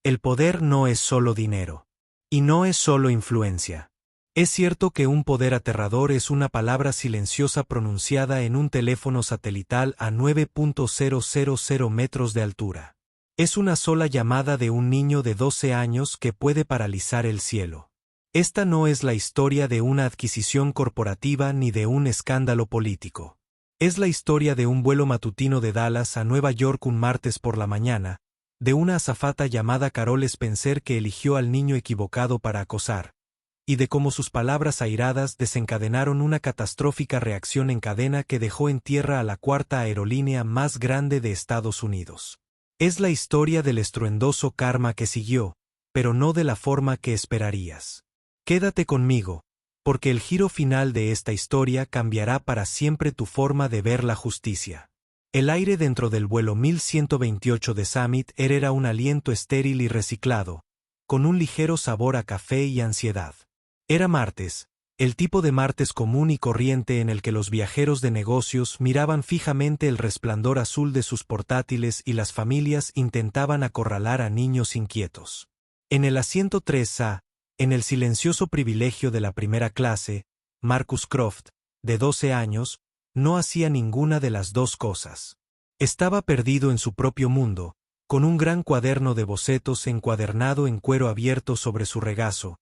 El poder no es solo dinero. Y no es solo influencia. Es cierto que un poder aterrador es una palabra silenciosa pronunciada en un teléfono satelital a 9.000 metros de altura. Es una sola llamada de un niño de 12 años que puede paralizar el cielo. Esta no es la historia de una adquisición corporativa ni de un escándalo político. Es la historia de un vuelo matutino de Dallas a Nueva York un martes por la mañana, de una azafata llamada Carol Spencer que eligió al niño equivocado para acosar, y de cómo sus palabras airadas desencadenaron una catastrófica reacción en cadena que dejó en tierra a la cuarta aerolínea más grande de Estados Unidos. Es la historia del estruendoso karma que siguió, pero no de la forma que esperarías. Quédate conmigo, porque el giro final de esta historia cambiará para siempre tu forma de ver la justicia. El aire dentro del vuelo 1128 de Summit Air era un aliento estéril y reciclado, con un ligero sabor a café y ansiedad. Era martes, el tipo de martes común y corriente en el que los viajeros de negocios miraban fijamente el resplandor azul de sus portátiles y las familias intentaban acorralar a niños inquietos. En el asiento 3A, en el silencioso privilegio de la primera clase, Marcus Croft, de 12 años, no hacía ninguna de las dos cosas. Estaba perdido en su propio mundo, con un gran cuaderno de bocetos encuadernado en cuero abierto sobre su regazo,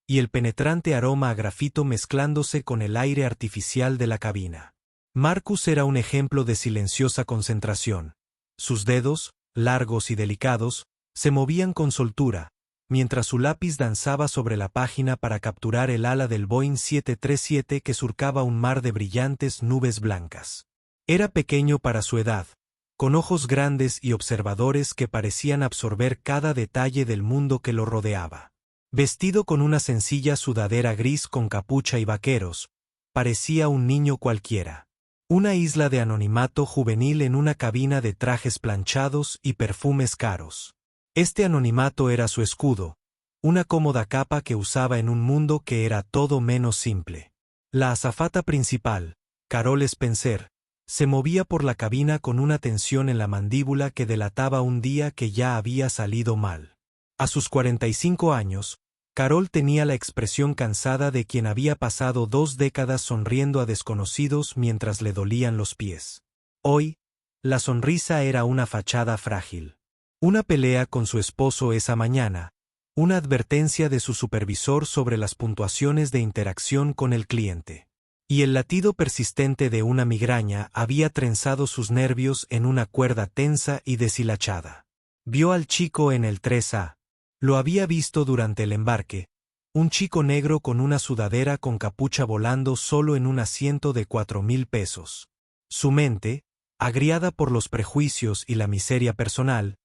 y el penetrante aroma a grafito mezclándose con el aire artificial de la cabina. Marcus era un ejemplo de silenciosa concentración. Sus dedos, largos y delicados, se movían con soltura, mientras su lápiz danzaba sobre la página para capturar el ala del Boeing 737 que surcaba un mar de brillantes nubes blancas. Era pequeño para su edad, con ojos grandes y observadores que parecían absorber cada detalle del mundo que lo rodeaba. Vestido con una sencilla sudadera gris con capucha y vaqueros, parecía un niño cualquiera. Una isla de anonimato juvenil en una cabina de trajes planchados y perfumes caros. Este anonimato era su escudo, una cómoda capa que usaba en un mundo que era todo menos simple. La azafata principal, Carol Spencer, se movía por la cabina con una tensión en la mandíbula que delataba un día que ya había salido mal. A sus 45 años, Carol tenía la expresión cansada de quien había pasado 2 décadas sonriendo a desconocidos mientras le dolían los pies. Hoy, la sonrisa era una fachada frágil. Una pelea con su esposo esa mañana, una advertencia de su supervisor sobre las puntuaciones de interacción con el cliente. Y el latido persistente de una migraña había trenzado sus nervios en una cuerda tensa y deshilachada. Vio al chico en el 3A. Lo había visto durante el embarque, un chico negro con una sudadera con capucha volando solo en un asiento de 4,000 pesos. Su mente, agriada por los prejuicios y la miseria personal,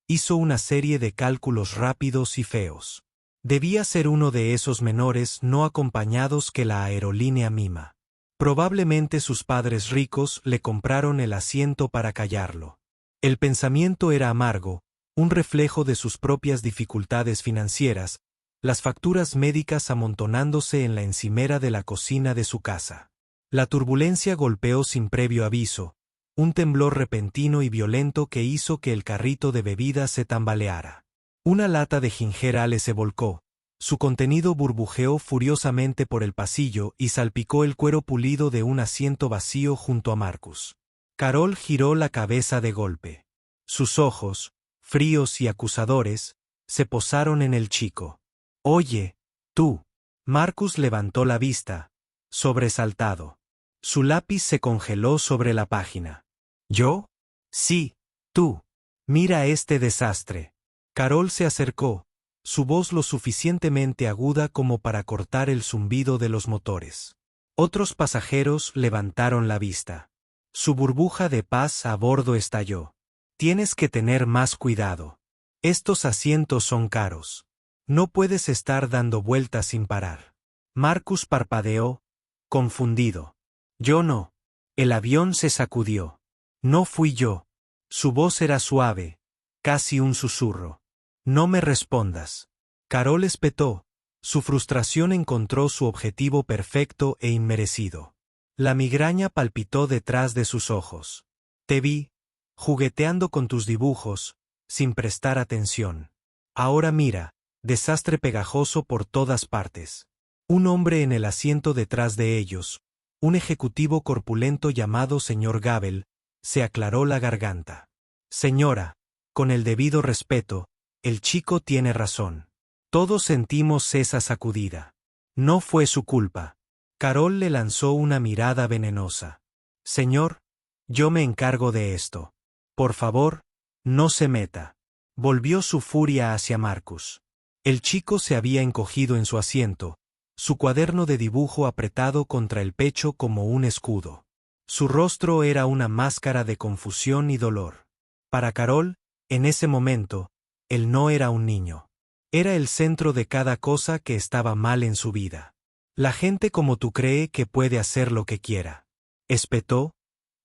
hizo una serie de cálculos rápidos y feos. Debía ser uno de esos menores no acompañados que la aerolínea mima. Probablemente sus padres ricos le compraron el asiento para callarlo. El pensamiento era amargo, un reflejo de sus propias dificultades financieras, las facturas médicas amontonándose en la encimera de la cocina de su casa. La turbulencia golpeó sin previo aviso, un temblor repentino y violento que hizo que el carrito de bebidas se tambaleara. Una lata de ginger ale se volcó, su contenido burbujeó furiosamente por el pasillo y salpicó el cuero pulido de un asiento vacío junto a Marcus. Carol giró la cabeza de golpe. Sus ojos, fríos y acusadores, se posaron en el chico. «Oye, tú». Marcus levantó la vista, sobresaltado. Su lápiz se congeló sobre la página. ¿Yo? Sí, tú. Mira este desastre. Carol se acercó, su voz lo suficientemente aguda como para cortar el zumbido de los motores. Otros pasajeros levantaron la vista. Su burbuja de paz a bordo estalló. Tienes que tener más cuidado. Estos asientos son caros. No puedes estar dando vueltas sin parar. Marcus parpadeó, confundido. Yo no. El avión se sacudió. No fui yo. Su voz era suave, casi un susurro. No me respondas. Carol espetó. Su frustración encontró su objetivo perfecto e inmerecido. La migraña palpitó detrás de sus ojos. Te vi, jugueteando con tus dibujos, sin prestar atención. Ahora mira, desastre pegajoso por todas partes. Un hombre en el asiento detrás de ellos, un ejecutivo corpulento llamado señor Gabel, se aclaró la garganta. Señora, con el debido respeto, el chico tiene razón. Todos sentimos esa sacudida. No fue su culpa. Carol le lanzó una mirada venenosa. Señor, yo me encargo de esto. Por favor, no se meta. Volvió su furia hacia Marcus. El chico se había encogido en su asiento, su cuaderno de dibujo apretado contra el pecho como un escudo. Su rostro era una máscara de confusión y dolor. Para Carol, en ese momento, él no era un niño. Era el centro de cada cosa que estaba mal en su vida. La gente como tú cree que puede hacer lo que quiera. Espetó,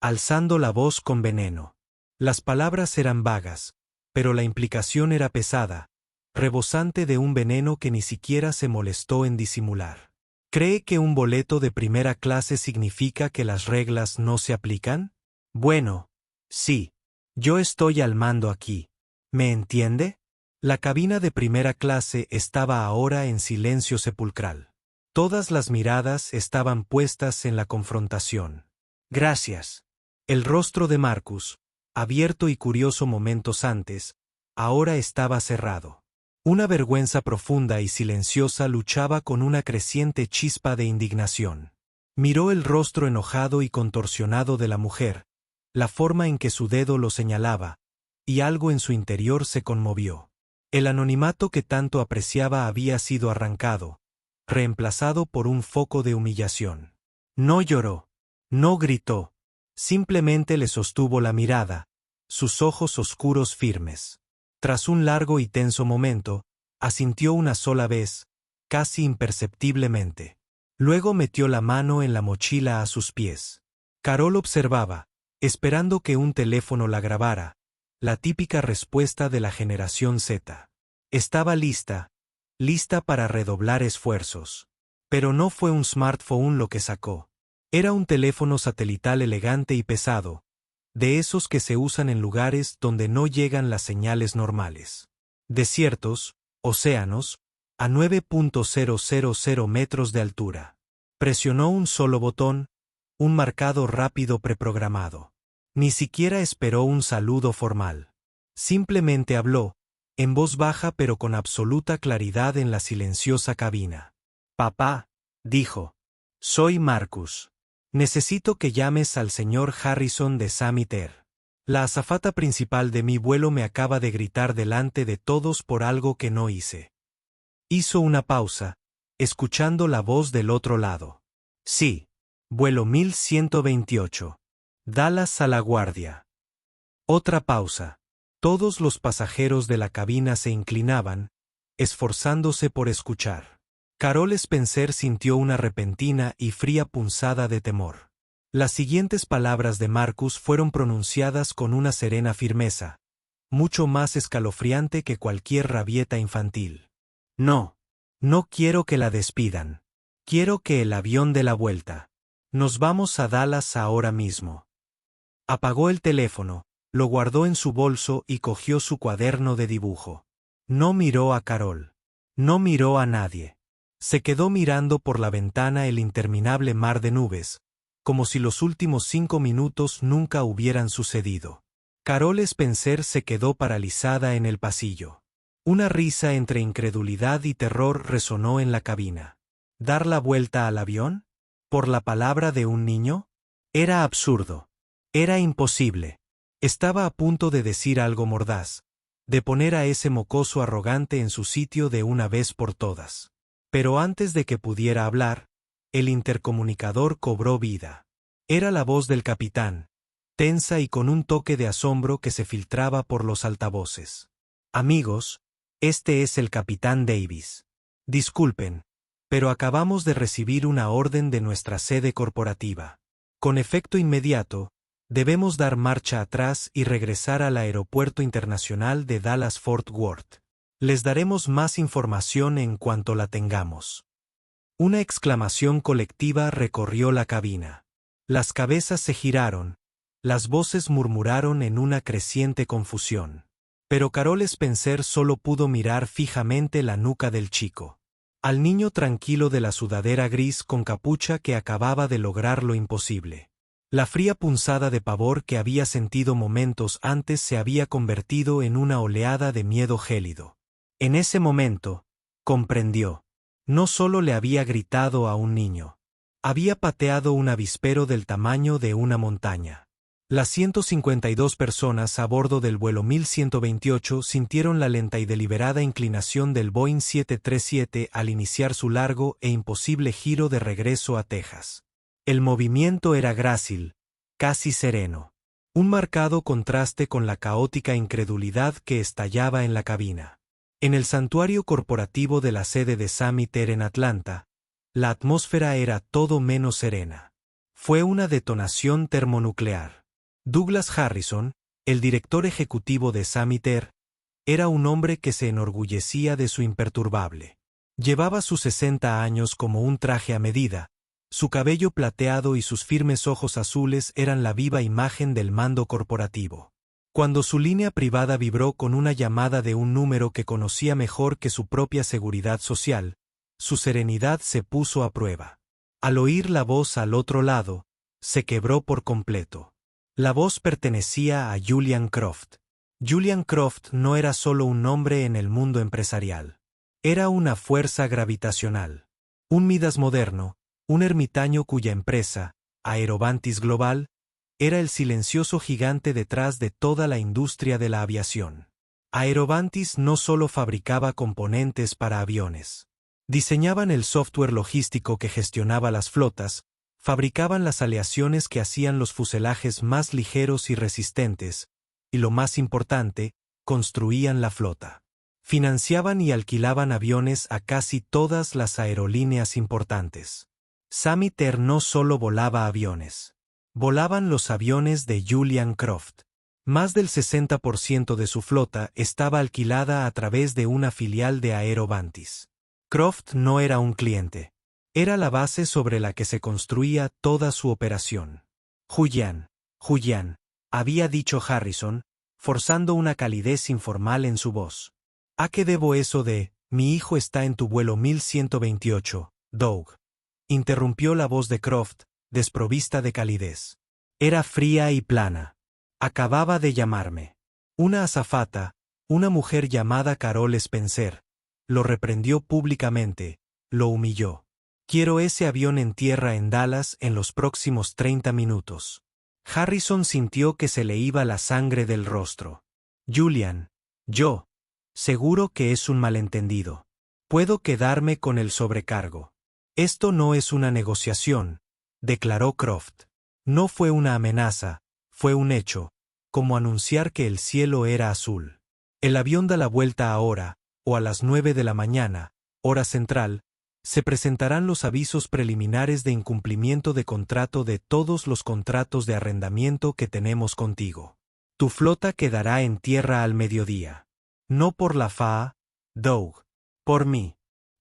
alzando la voz con veneno. Las palabras eran vagas, pero la implicación era pesada, rebosante de un veneno que ni siquiera se molestó en disimular. ¿Cree que un boleto de primera clase significa que las reglas no se aplican? Bueno, sí. Yo estoy al mando aquí. ¿Me entiende? La cabina de primera clase estaba ahora en silencio sepulcral. Todas las miradas estaban puestas en la confrontación. Gracias. El rostro de Marcus, abierto y curioso momentos antes, ahora estaba cerrado. Una vergüenza profunda y silenciosa luchaba con una creciente chispa de indignación. Miró el rostro enojado y contorsionado de la mujer, la forma en que su dedo lo señalaba, y algo en su interior se conmovió. El anonimato que tanto apreciaba había sido arrancado, reemplazado por un foco de humillación. No lloró, no gritó, simplemente le sostuvo la mirada, sus ojos oscuros firmes. Tras un largo y tenso momento, asintió una sola vez, casi imperceptiblemente. Luego metió la mano en la mochila a sus pies. Carol observaba, esperando que un teléfono la grabara, la típica respuesta de la generación Z. Estaba lista para redoblar esfuerzos. Pero no fue un smartphone lo que sacó. Era un teléfono satelital elegante y pesado, de esos que se usan en lugares donde no llegan las señales normales. Desiertos, océanos, a 9.000 metros de altura. Presionó un solo botón, un marcado rápido preprogramado. Ni siquiera esperó un saludo formal. Simplemente habló, en voz baja pero con absoluta claridad en la silenciosa cabina. Papá, dijo. Soy Marcus. Necesito que llames al señor Harrison de Summit Air. La azafata principal de mi vuelo me acaba de gritar delante de todos por algo que no hice. Hizo una pausa, escuchando la voz del otro lado. Sí. Vuelo 1128. Dallas a La Guardia. Otra pausa. Todos los pasajeros de la cabina se inclinaban, esforzándose por escuchar. Carol Spencer sintió una repentina y fría punzada de temor. Las siguientes palabras de Marcus fueron pronunciadas con una serena firmeza, mucho más escalofriante que cualquier rabieta infantil. No. No quiero que la despidan. Quiero que el avión dé la vuelta. Nos vamos a Dallas ahora mismo. Apagó el teléfono, lo guardó en su bolso y cogió su cuaderno de dibujo. No miró a Carol. No miró a nadie. Se quedó mirando por la ventana el interminable mar de nubes, como si los últimos 5 minutos nunca hubieran sucedido. Carol Spencer se quedó paralizada en el pasillo. Una risa entre incredulidad y terror resonó en la cabina. ¿Dar la vuelta al avión? ¿Por la palabra de un niño? Era absurdo. Era imposible. Estaba a punto de decir algo mordaz, de poner a ese mocoso arrogante en su sitio de una vez por todas. Pero antes de que pudiera hablar, el intercomunicador cobró vida. Era la voz del capitán, tensa y con un toque de asombro que se filtraba por los altavoces. Amigos, este es el capitán Davis. Disculpen, pero acabamos de recibir una orden de nuestra sede corporativa. Con efecto inmediato, debemos dar marcha atrás y regresar al Aeropuerto Internacional de Dallas-Fort Worth. Les daremos más información en cuanto la tengamos. Una exclamación colectiva recorrió la cabina. Las cabezas se giraron, las voces murmuraron en una creciente confusión. Pero Carol Spencer solo pudo mirar fijamente la nuca del chico. Al niño tranquilo de la sudadera gris con capucha que acababa de lograr lo imposible. La fría punzada de pavor que había sentido momentos antes se había convertido en una oleada de miedo gélido. En ese momento, comprendió. No solo le había gritado a un niño. Había pateado un avispero del tamaño de una montaña. Las 152 personas a bordo del vuelo 1128 sintieron la lenta y deliberada inclinación del Boeing 737 al iniciar su largo e imposible giro de regreso a Texas. El movimiento era grácil, casi sereno. Un marcado contraste con la caótica incredulidad que estallaba en la cabina. En el santuario corporativo de la sede de Summit Air en Atlanta, la atmósfera era todo menos serena. Fue una detonación termonuclear. Douglas Harrison, el director ejecutivo de Summit Air, era un hombre que se enorgullecía de su imperturbable. Llevaba sus 60 años como un traje a medida, su cabello plateado y sus firmes ojos azules eran la viva imagen del mando corporativo. Cuando su línea privada vibró con una llamada de un número que conocía mejor que su propia seguridad social, su serenidad se puso a prueba. Al oír la voz al otro lado, se quebró por completo. La voz pertenecía a Julian Croft. Julian Croft no era solo un nombre en el mundo empresarial. Era una fuerza gravitacional. Un Midas moderno, un ermitaño cuya empresa, Aerovantis Global, era el silencioso gigante detrás de toda la industria de la aviación. Aerovantis no solo fabricaba componentes para aviones. Diseñaban el software logístico que gestionaba las flotas, fabricaban las aleaciones que hacían los fuselajes más ligeros y resistentes, y lo más importante, construían la flota. Financiaban y alquilaban aviones a casi todas las aerolíneas importantes. Summit Air no solo volaba aviones. Volaban los aviones de Julian Croft. Más del 60% de su flota estaba alquilada a través de una filial de Aerovantis. Croft no era un cliente. Era la base sobre la que se construía toda su operación. Julian, había dicho Harrison, forzando una calidez informal en su voz. ¿A qué debo eso de, mi hijo está en tu vuelo 1128, Doug? Interrumpió la voz de Croft, desprovista de calidez. Era fría y plana. Acababa de llamarme. Una azafata, una mujer llamada Carol Spencer, lo reprendió públicamente, lo humilló. Quiero ese avión en tierra en Dallas en los próximos 30 minutos. Harrison sintió que se le iba la sangre del rostro. Julian, seguro que es un malentendido. Puedo quedarme con el sobrecargo. Esto no es una negociación, declaró Croft. No fue una amenaza, fue un hecho, como anunciar que el cielo era azul. El avión da la vuelta ahora, o a las 9 de la mañana, hora central, se presentarán los avisos preliminares de incumplimiento de contrato de todos los contratos de arrendamiento que tenemos contigo. Tu flota quedará en tierra al mediodía. No por la FAA, Doug. Por mí.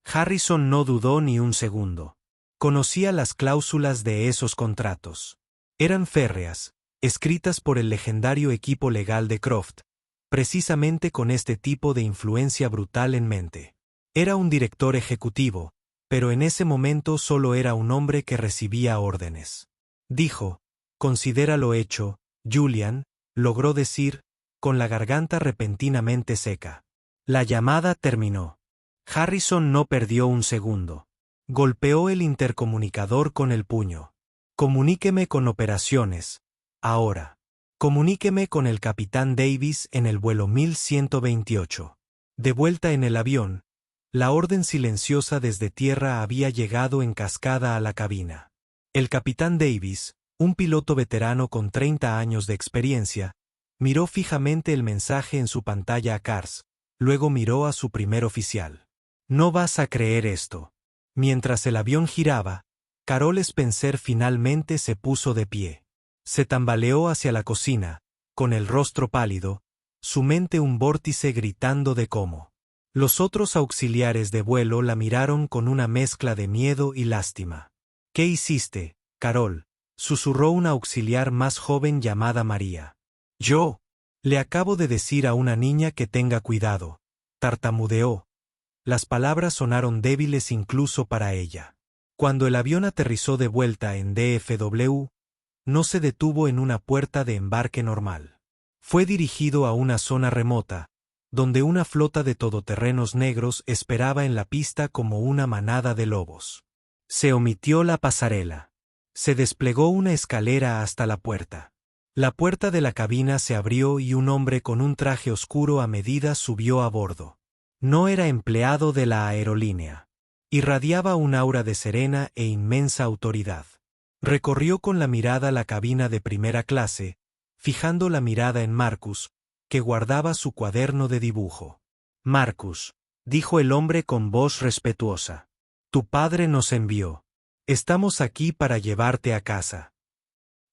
Harrison no dudó ni un segundo. Conocía las cláusulas de esos contratos. Eran férreas, escritas por el legendario equipo legal de Croft, precisamente con este tipo de influencia brutal en mente. Era un director ejecutivo, pero en ese momento solo era un hombre que recibía órdenes. Dijo, considéralo hecho, Julian, logró decir, con la garganta repentinamente seca. La llamada terminó. Harrison no perdió un segundo. Golpeó el intercomunicador con el puño. Comuníqueme con operaciones, ahora. Comuníqueme con el capitán Davis en el vuelo 1128. De vuelta en el avión, la orden silenciosa desde tierra había llegado en cascada a la cabina. El capitán Davis, un piloto veterano con 30 años de experiencia, miró fijamente el mensaje en su pantalla a Cars, luego miró a su primer oficial. No vas a creer esto. Mientras el avión giraba, Carol Spencer finalmente se puso de pie. Se tambaleó hacia la cocina, con el rostro pálido, su mente un vórtice gritando de cómo. Los otros auxiliares de vuelo la miraron con una mezcla de miedo y lástima. ¿Qué hiciste, Carol?, susurró una auxiliar más joven llamada María. Yo. Le acabo de decir a una niña que tenga cuidado. Tartamudeó. Las palabras sonaron débiles incluso para ella. Cuando el avión aterrizó de vuelta en DFW, no se detuvo en una puerta de embarque normal. Fue dirigido a una zona remota, donde una flota de todoterrenos negros esperaba en la pista como una manada de lobos. Se omitió la pasarela. Se desplegó una escalera hasta la puerta. La puerta de la cabina se abrió y un hombre con un traje oscuro a medida subió a bordo. No era empleado de la aerolínea. Irradiaba un aura de serena e inmensa autoridad. Recorrió con la mirada la cabina de primera clase, fijando la mirada en Marcus, que guardaba su cuaderno de dibujo. Marcus, dijo el hombre con voz respetuosa. Tu padre nos envió. Estamos aquí para llevarte a casa.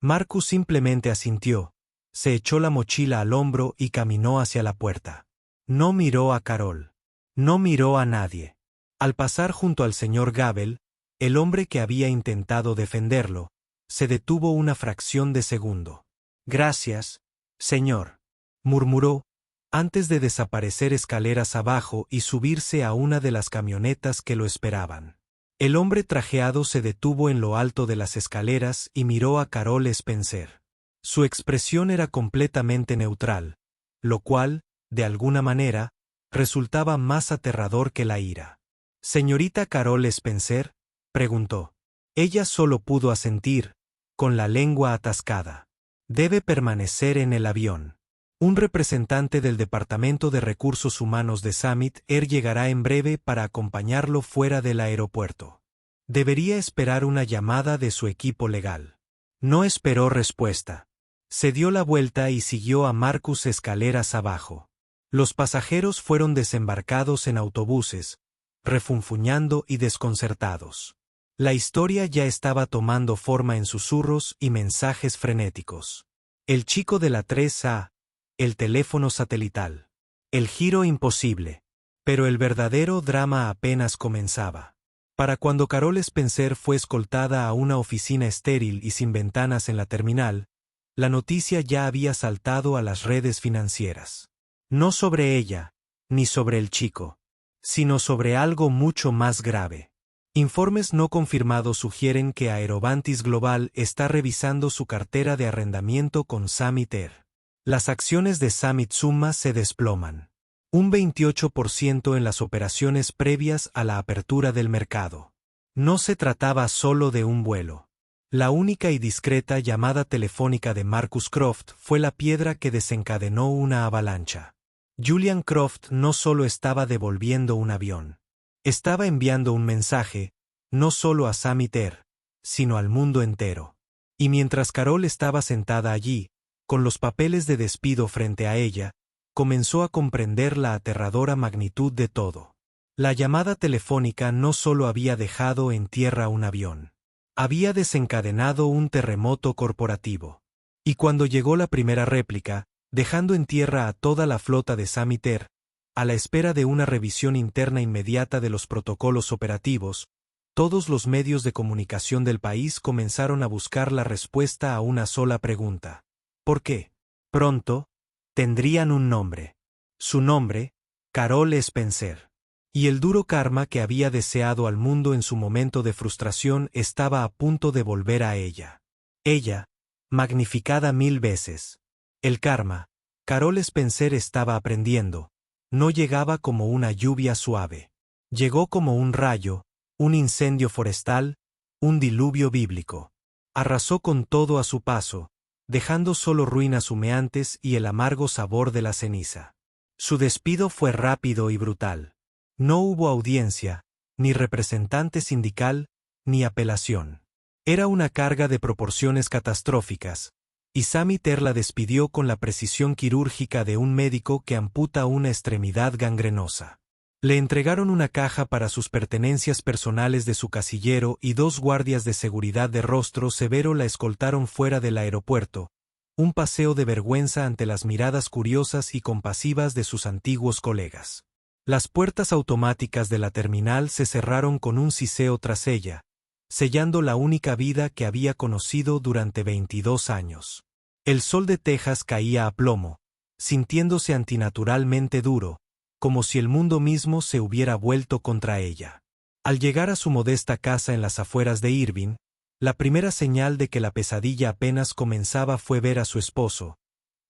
Marcus simplemente asintió, se echó la mochila al hombro y caminó hacia la puerta. No miró a Carol. No miró a nadie. Al pasar junto al señor Gabel, el hombre que había intentado defenderlo, se detuvo una fracción de segundo. Gracias, señor, murmuró, antes de desaparecer escaleras abajo y subirse a una de las camionetas que lo esperaban. El hombre trajeado se detuvo en lo alto de las escaleras y miró a Carol Spencer. Su expresión era completamente neutral, lo cual, de alguna manera, resultaba más aterrador que la ira. «¿Señorita Carol Spencer?», preguntó. Ella solo pudo asentir, con la lengua atascada. «Debe permanecer en el avión. Un representante del Departamento de Recursos Humanos de Summit Air llegará en breve para acompañarlo fuera del aeropuerto. Debería esperar una llamada de su equipo legal». No esperó respuesta. Se dio la vuelta y siguió a Marcus escaleras abajo. Los pasajeros fueron desembarcados en autobuses, refunfuñando y desconcertados. La historia ya estaba tomando forma en susurros y mensajes frenéticos. El chico de la 3A, el teléfono satelital. El giro imposible. Pero el verdadero drama apenas comenzaba. Para cuando Carol Spencer fue escoltada a una oficina estéril y sin ventanas en la terminal, la noticia ya había saltado a las redes financieras. No sobre ella, ni sobre el chico, sino sobre algo mucho más grave. Informes no confirmados sugieren que Aerovantis Global está revisando su cartera de arrendamiento con Summit Air. Las acciones de Summit Summa se desploman. Un 28% en las operaciones previas a la apertura del mercado. No se trataba solo de un vuelo. La única y discreta llamada telefónica de Marcus Croft fue la piedra que desencadenó una avalancha. Julian Croft no solo estaba devolviendo un avión. Estaba enviando un mensaje, no solo a Summit Air, sino al mundo entero. Y mientras Carol estaba sentada allí, con los papeles de despido frente a ella, comenzó a comprender la aterradora magnitud de todo. La llamada telefónica no solo había dejado en tierra un avión. Había desencadenado un terremoto corporativo. Y cuando llegó la primera réplica, dejando en tierra a toda la flota de Summit Air, a la espera de una revisión interna inmediata de los protocolos operativos, todos los medios de comunicación del país comenzaron a buscar la respuesta a una sola pregunta. ¿Por qué? Pronto, tendrían un nombre. Su nombre, Carol Spencer. Y el duro karma que había deseado al mundo en su momento de frustración estaba a punto de volver a ella. Ella, magnificada 1000 veces. El karma, Carol Spencer estaba aprendiendo, no llegaba como una lluvia suave. Llegó como un rayo, un incendio forestal, un diluvio bíblico. Arrasó con todo a su paso, dejando solo ruinas humeantes y el amargo sabor de la ceniza. Su despido fue rápido y brutal. No hubo audiencia, ni representante sindical, ni apelación. Era una carga de proporciones catastróficas, y Summit Air la despidió con la precisión quirúrgica de un médico que amputa una extremidad gangrenosa. Le entregaron una caja para sus pertenencias personales de su casillero y 2 guardias de seguridad de rostro severo la escoltaron fuera del aeropuerto, un paseo de vergüenza ante las miradas curiosas y compasivas de sus antiguos colegas. Las puertas automáticas de la terminal se cerraron con un siseo tras ella, sellando la única vida que había conocido durante 22 años. El sol de Texas caía a plomo, sintiéndose antinaturalmente duro, como si el mundo mismo se hubiera vuelto contra ella. Al llegar a su modesta casa en las afueras de Irving, la primera señal de que la pesadilla apenas comenzaba fue ver a su esposo,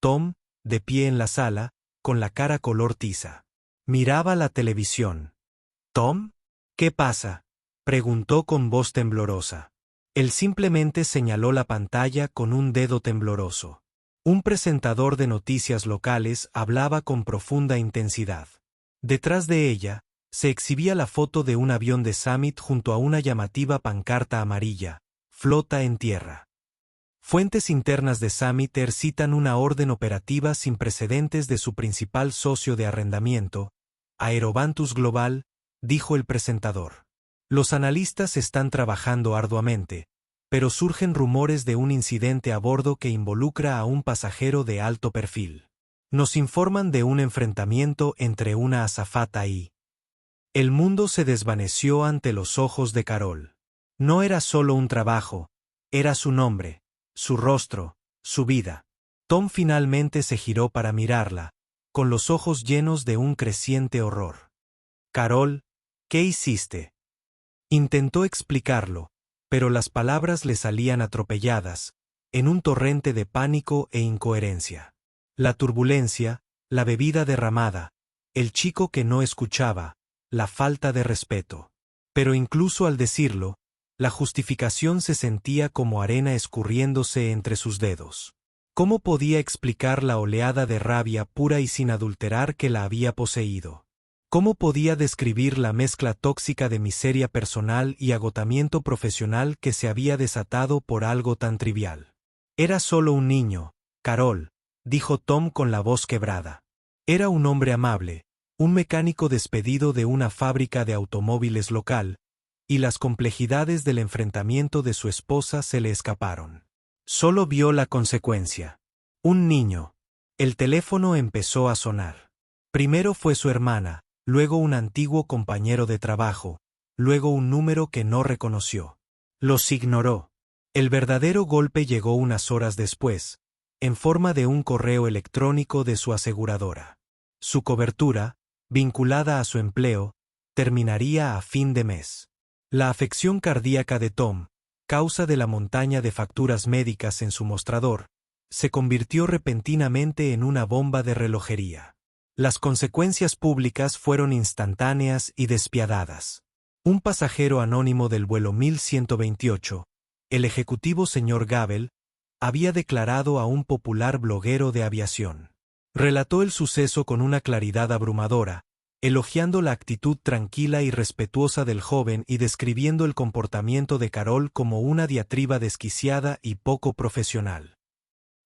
Tom, de pie en la sala, con la cara color tiza. Miraba la televisión. «¿Tom? ¿Qué pasa?», preguntó con voz temblorosa. Él simplemente señaló la pantalla con un dedo tembloroso. Un presentador de noticias locales hablaba con profunda intensidad. Detrás de ella, se exhibía la foto de un avión de Summit junto a una llamativa pancarta amarilla: «Flota en tierra». Fuentes internas de Summit Air citan una orden operativa sin precedentes de su principal socio de arrendamiento, Aerobantus Global, dijo el presentador. Los analistas están trabajando arduamente, pero surgen rumores de un incidente a bordo que involucra a un pasajero de alto perfil. Nos informan de un enfrentamiento entre una azafata y... El mundo se desvaneció ante los ojos de Carol. No era solo un trabajo, era su nombre, su rostro, su vida. Tom finalmente se giró para mirarla, con los ojos llenos de un creciente horror. «Carol, ¿qué hiciste?». Intentó explicarlo, pero las palabras le salían atropelladas, en un torrente de pánico e incoherencia. La turbulencia, la bebida derramada, el chico que no escuchaba, la falta de respeto. Pero incluso al decirlo, la justificación se sentía como arena escurriéndose entre sus dedos. ¿Cómo podía explicar la oleada de rabia pura y sin adulterar que la había poseído? ¿Cómo podía describir la mezcla tóxica de miseria personal y agotamiento profesional que se había desatado por algo tan trivial? Era solo un niño, Carol, dijo Tom con la voz quebrada. Era un hombre amable, un mecánico despedido de una fábrica de automóviles local, y las complejidades del enfrentamiento de su esposa se le escaparon. Solo vio la consecuencia. Un niño. El teléfono empezó a sonar. Primero fue su hermana, luego un antiguo compañero de trabajo, luego un número que no reconoció. Los ignoró. El verdadero golpe llegó unas horas después, en forma de un correo electrónico de su aseguradora. Su cobertura, vinculada a su empleo, terminaría a fin de mes. La afección cardíaca de Tom, causa de la montaña de facturas médicas en su mostrador, se convirtió repentinamente en una bomba de relojería. Las consecuencias públicas fueron instantáneas y despiadadas. Un pasajero anónimo del vuelo 1128, el ejecutivo señor Gabel, había declarado a un popular bloguero de aviación. Relató el suceso con una claridad abrumadora, elogiando la actitud tranquila y respetuosa del joven y describiendo el comportamiento de Carol como una diatriba desquiciada y poco profesional.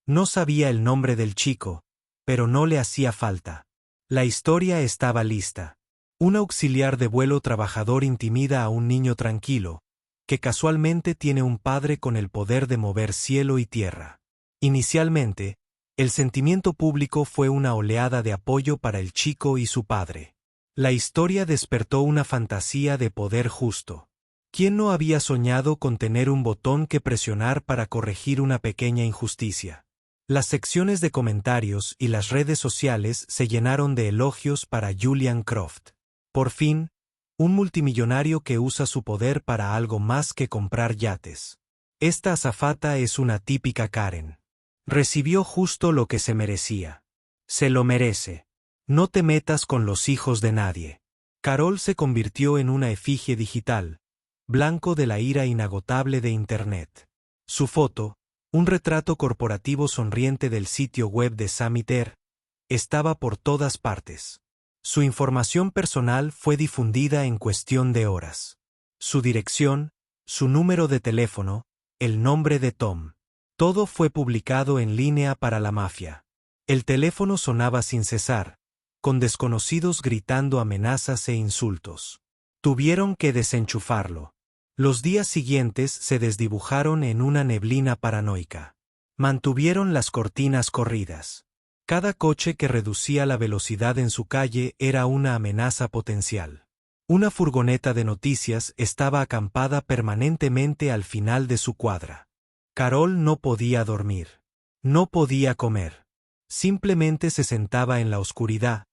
No sabía el nombre del chico, pero no le hacía falta. La historia estaba lista. Un auxiliar de vuelo trabajador intimida a un niño tranquilo, que casualmente tiene un padre con el poder de mover cielo y tierra. Inicialmente, el sentimiento público fue una oleada de apoyo para el chico y su padre. La historia despertó una fantasía de poder justo. ¿Quién no había soñado con tener un botón que presionar para corregir una pequeña injusticia? Las secciones de comentarios y las redes sociales se llenaron de elogios para Julian Croft. Por fin, un multimillonario que usa su poder para algo más que comprar yates. Esta azafata es una típica Karen. Recibió justo lo que se merecía. Se lo merece. No te metas con los hijos de nadie. Carol se convirtió en una efigie digital, blanco de la ira inagotable de Internet. Su foto, un retrato corporativo sonriente del sitio web de Summit Air, estaba por todas partes. Su información personal fue difundida en cuestión de horas. Su dirección, su número de teléfono, el nombre de Tom. Todo fue publicado en línea para la mafia. El teléfono sonaba sin cesar, con desconocidos gritando amenazas e insultos. Tuvieron que desenchufarlo. Los días siguientes se desdibujaron en una neblina paranoica. Mantuvieron las cortinas corridas. Cada coche que reducía la velocidad en su calle era una amenaza potencial. Una furgoneta de noticias estaba acampada permanentemente al final de su cuadra. Carol no podía dormir. No podía comer. Simplemente se sentaba en la oscuridad,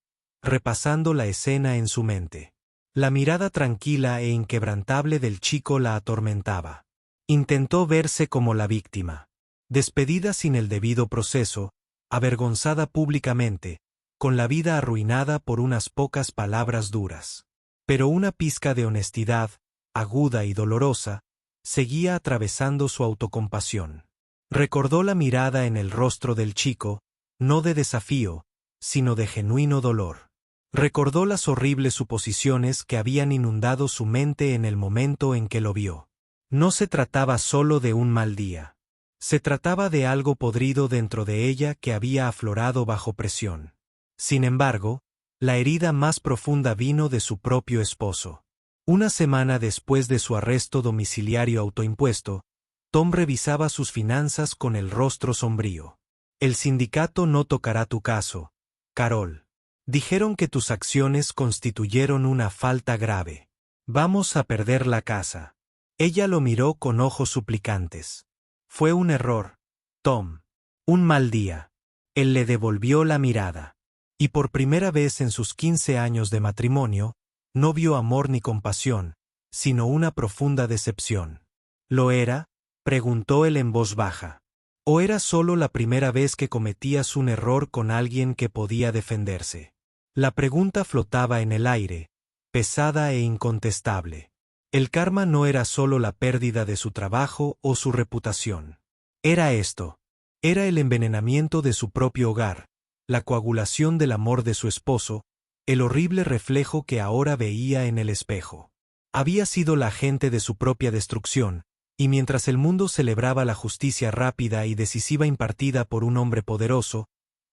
repasando la escena en su mente. La mirada tranquila e inquebrantable del chico la atormentaba. Intentó verse como la víctima. Despedida sin el debido proceso, avergonzada públicamente, con la vida arruinada por unas pocas palabras duras. Pero una pizca de honestidad, aguda y dolorosa, seguía atravesando su autocompasión. Recordó la mirada en el rostro del chico, no de desafío, sino de genuino dolor. Recordó las horribles suposiciones que habían inundado su mente en el momento en que lo vio. No se trataba solo de un mal día. Se trataba de algo podrido dentro de ella que había aflorado bajo presión. Sin embargo, la herida más profunda vino de su propio esposo. Una semana después de su arresto domiciliario autoimpuesto, Tom revisaba sus finanzas con el rostro sombrío. El sindicato no tocará tu caso, Carol. Dijeron que tus acciones constituyeron una falta grave. Vamos a perder la casa. Ella lo miró con ojos suplicantes. Fue un error, Tom. Un mal día. Él le devolvió la mirada. Y por primera vez en sus 15 años de matrimonio, no vio amor ni compasión, sino una profunda decepción. ¿Lo era? Preguntó él en voz baja. ¿O era solo la primera vez que cometías un error con alguien que podía defenderse? La pregunta flotaba en el aire, pesada e incontestable. El karma no era solo la pérdida de su trabajo o su reputación. Era esto. Era el envenenamiento de su propio hogar, la coagulación del amor de su esposo, el horrible reflejo que ahora veía en el espejo. Había sido la agente de su propia destrucción, y mientras el mundo celebraba la justicia rápida y decisiva impartida por un hombre poderoso,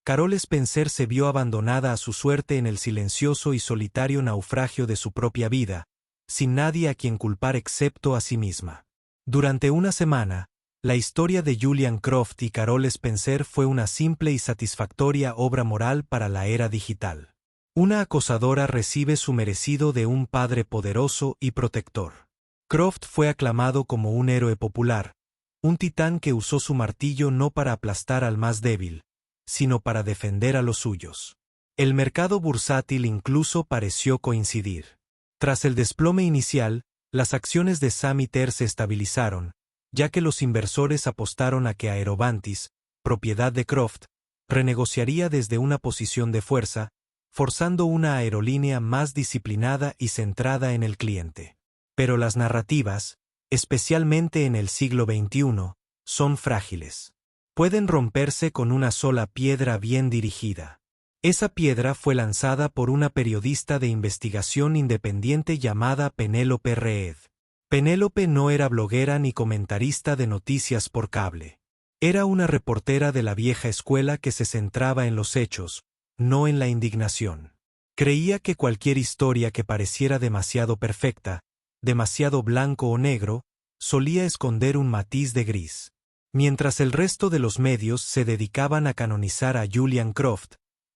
Carol Spencer se vio abandonada a su suerte en el silencioso y solitario naufragio de su propia vida, sin nadie a quien culpar excepto a sí misma. Durante una semana, la historia de Julian Croft y Carol Spencer fue una simple y satisfactoria obra moral para la era digital. Una acosadora recibe su merecido de un padre poderoso y protector. Croft fue aclamado como un héroe popular, un titán que usó su martillo no para aplastar al más débil, sino para defender a los suyos. El mercado bursátil incluso pareció coincidir. Tras el desplome inicial, las acciones de Summit Air se estabilizaron, ya que los inversores apostaron a que Aerovantis, propiedad de Croft, renegociaría desde una posición de fuerza, forzando una aerolínea más disciplinada y centrada en el cliente. Pero las narrativas, especialmente en el siglo XXI, son frágiles. Pueden romperse con una sola piedra bien dirigida. Esa piedra fue lanzada por una periodista de investigación independiente llamada Penélope Reed. Penélope no era bloguera ni comentarista de noticias por cable. Era una reportera de la vieja escuela que se centraba en los hechos, no en la indignación. Creía que cualquier historia que pareciera demasiado perfecta, demasiado blanco o negro, solía esconder un matiz de gris. Mientras el resto de los medios se dedicaban a canonizar a Julian Croft,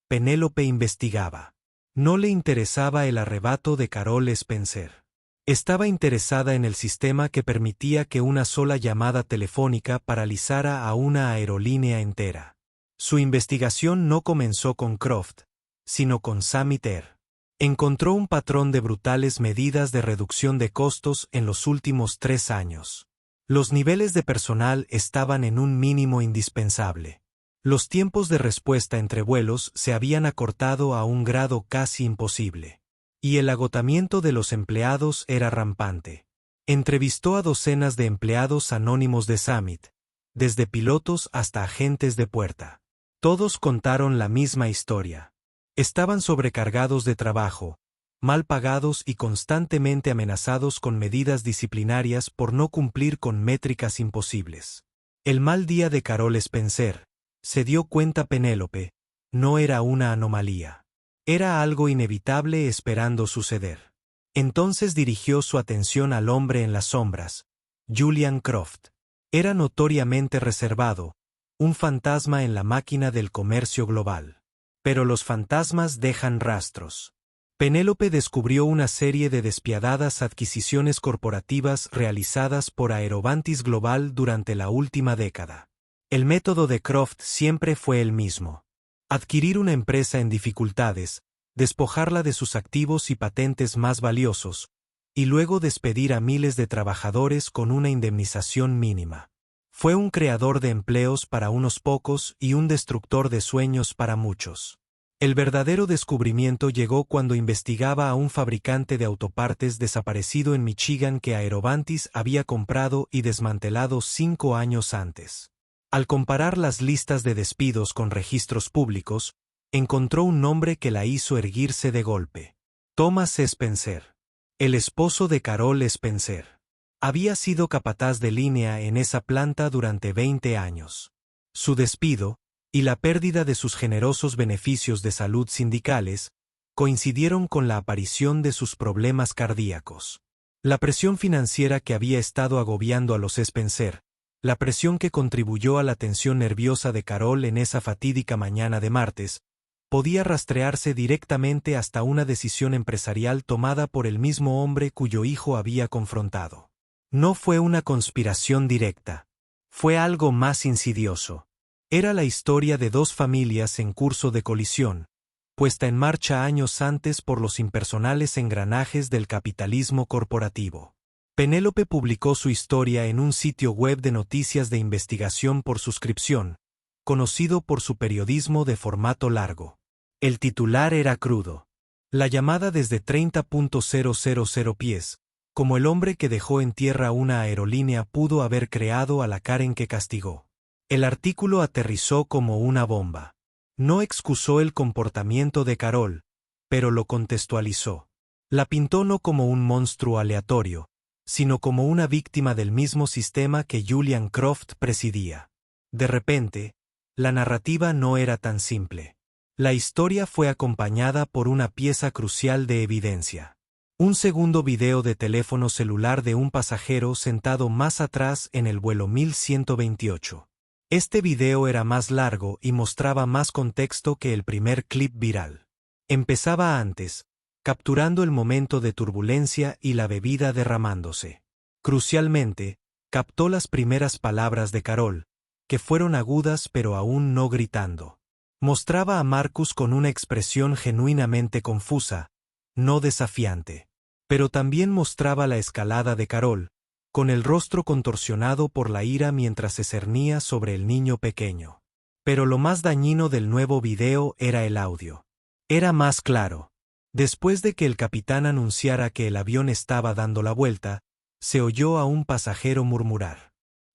Penélope investigaba. No le interesaba el arrebato de Carol Spencer. Estaba interesada en el sistema que permitía que una sola llamada telefónica paralizara a una aerolínea entera. Su investigación no comenzó con Croft, sino con Summit Air. Encontró un patrón de brutales medidas de reducción de costos en los últimos 3 años. Los niveles de personal estaban en un mínimo indispensable. Los tiempos de respuesta entre vuelos se habían acortado a un grado casi imposible. Y el agotamiento de los empleados era rampante. Entrevistó a docenas de empleados anónimos de Summit, desde pilotos hasta agentes de puerta. Todos contaron la misma historia. Estaban sobrecargados de trabajo, mal pagados y constantemente amenazados con medidas disciplinarias por no cumplir con métricas imposibles. El mal día de Carol Spencer, se dio cuenta Penélope, no era una anomalía. Era algo inevitable esperando suceder. Entonces dirigió su atención al hombre en las sombras, Julian Croft. Era notoriamente reservado, un fantasma en la máquina del comercio global. Pero los fantasmas dejan rastros. Penélope descubrió una serie de despiadadas adquisiciones corporativas realizadas por Aerovantis Global durante la última década. El método de Croft siempre fue el mismo. Adquirir una empresa en dificultades, despojarla de sus activos y patentes más valiosos, y luego despedir a miles de trabajadores con una indemnización mínima. Fue un creador de empleos para unos pocos y un destructor de sueños para muchos. El verdadero descubrimiento llegó cuando investigaba a un fabricante de autopartes desaparecido en Michigan que Aerovantis había comprado y desmantelado 5 años antes. Al comparar las listas de despidos con registros públicos, encontró un nombre que la hizo erguirse de golpe. Thomas Spencer. El esposo de Carol Spencer. Había sido capataz de línea en esa planta durante 20 años. Su despido, y la pérdida de sus generosos beneficios de salud sindicales, coincidieron con la aparición de sus problemas cardíacos. La presión financiera que había estado agobiando a los Spencer, la presión que contribuyó a la tensión nerviosa de Carol en esa fatídica mañana de martes, podía rastrearse directamente hasta una decisión empresarial tomada por el mismo hombre cuyo hijo había confrontado. No fue una conspiración directa. Fue algo más insidioso. Era la historia de dos familias en curso de colisión, puesta en marcha años antes por los impersonales engranajes del capitalismo corporativo. Penélope publicó su historia en un sitio web de noticias de investigación por suscripción, conocido por su periodismo de formato largo. El titular era crudo. La llamada desde 30.000 pies, como el hombre que dejó en tierra una aerolínea pudo haber creado a la Karen que castigó. El artículo aterrizó como una bomba. No excusó el comportamiento de Carol, pero lo contextualizó. La pintó no como un monstruo aleatorio, sino como una víctima del mismo sistema que Julian Croft presidía. De repente, la narrativa no era tan simple. La historia fue acompañada por una pieza crucial de evidencia. Un segundo video de teléfono celular de un pasajero sentado más atrás en el vuelo 1128. Este video era más largo y mostraba más contexto que el primer clip viral. Empezaba antes, capturando el momento de turbulencia y la bebida derramándose. Crucialmente, captó las primeras palabras de Carol, que fueron agudas pero aún no gritando. Mostraba a Marcus con una expresión genuinamente confusa, no desafiante. Pero también mostraba la escalada de Carol, con el rostro contorsionado por la ira mientras se cernía sobre el niño pequeño. Pero lo más dañino del nuevo video era el audio. Era más claro. Después de que el capitán anunciara que el avión estaba dando la vuelta, se oyó a un pasajero murmurar: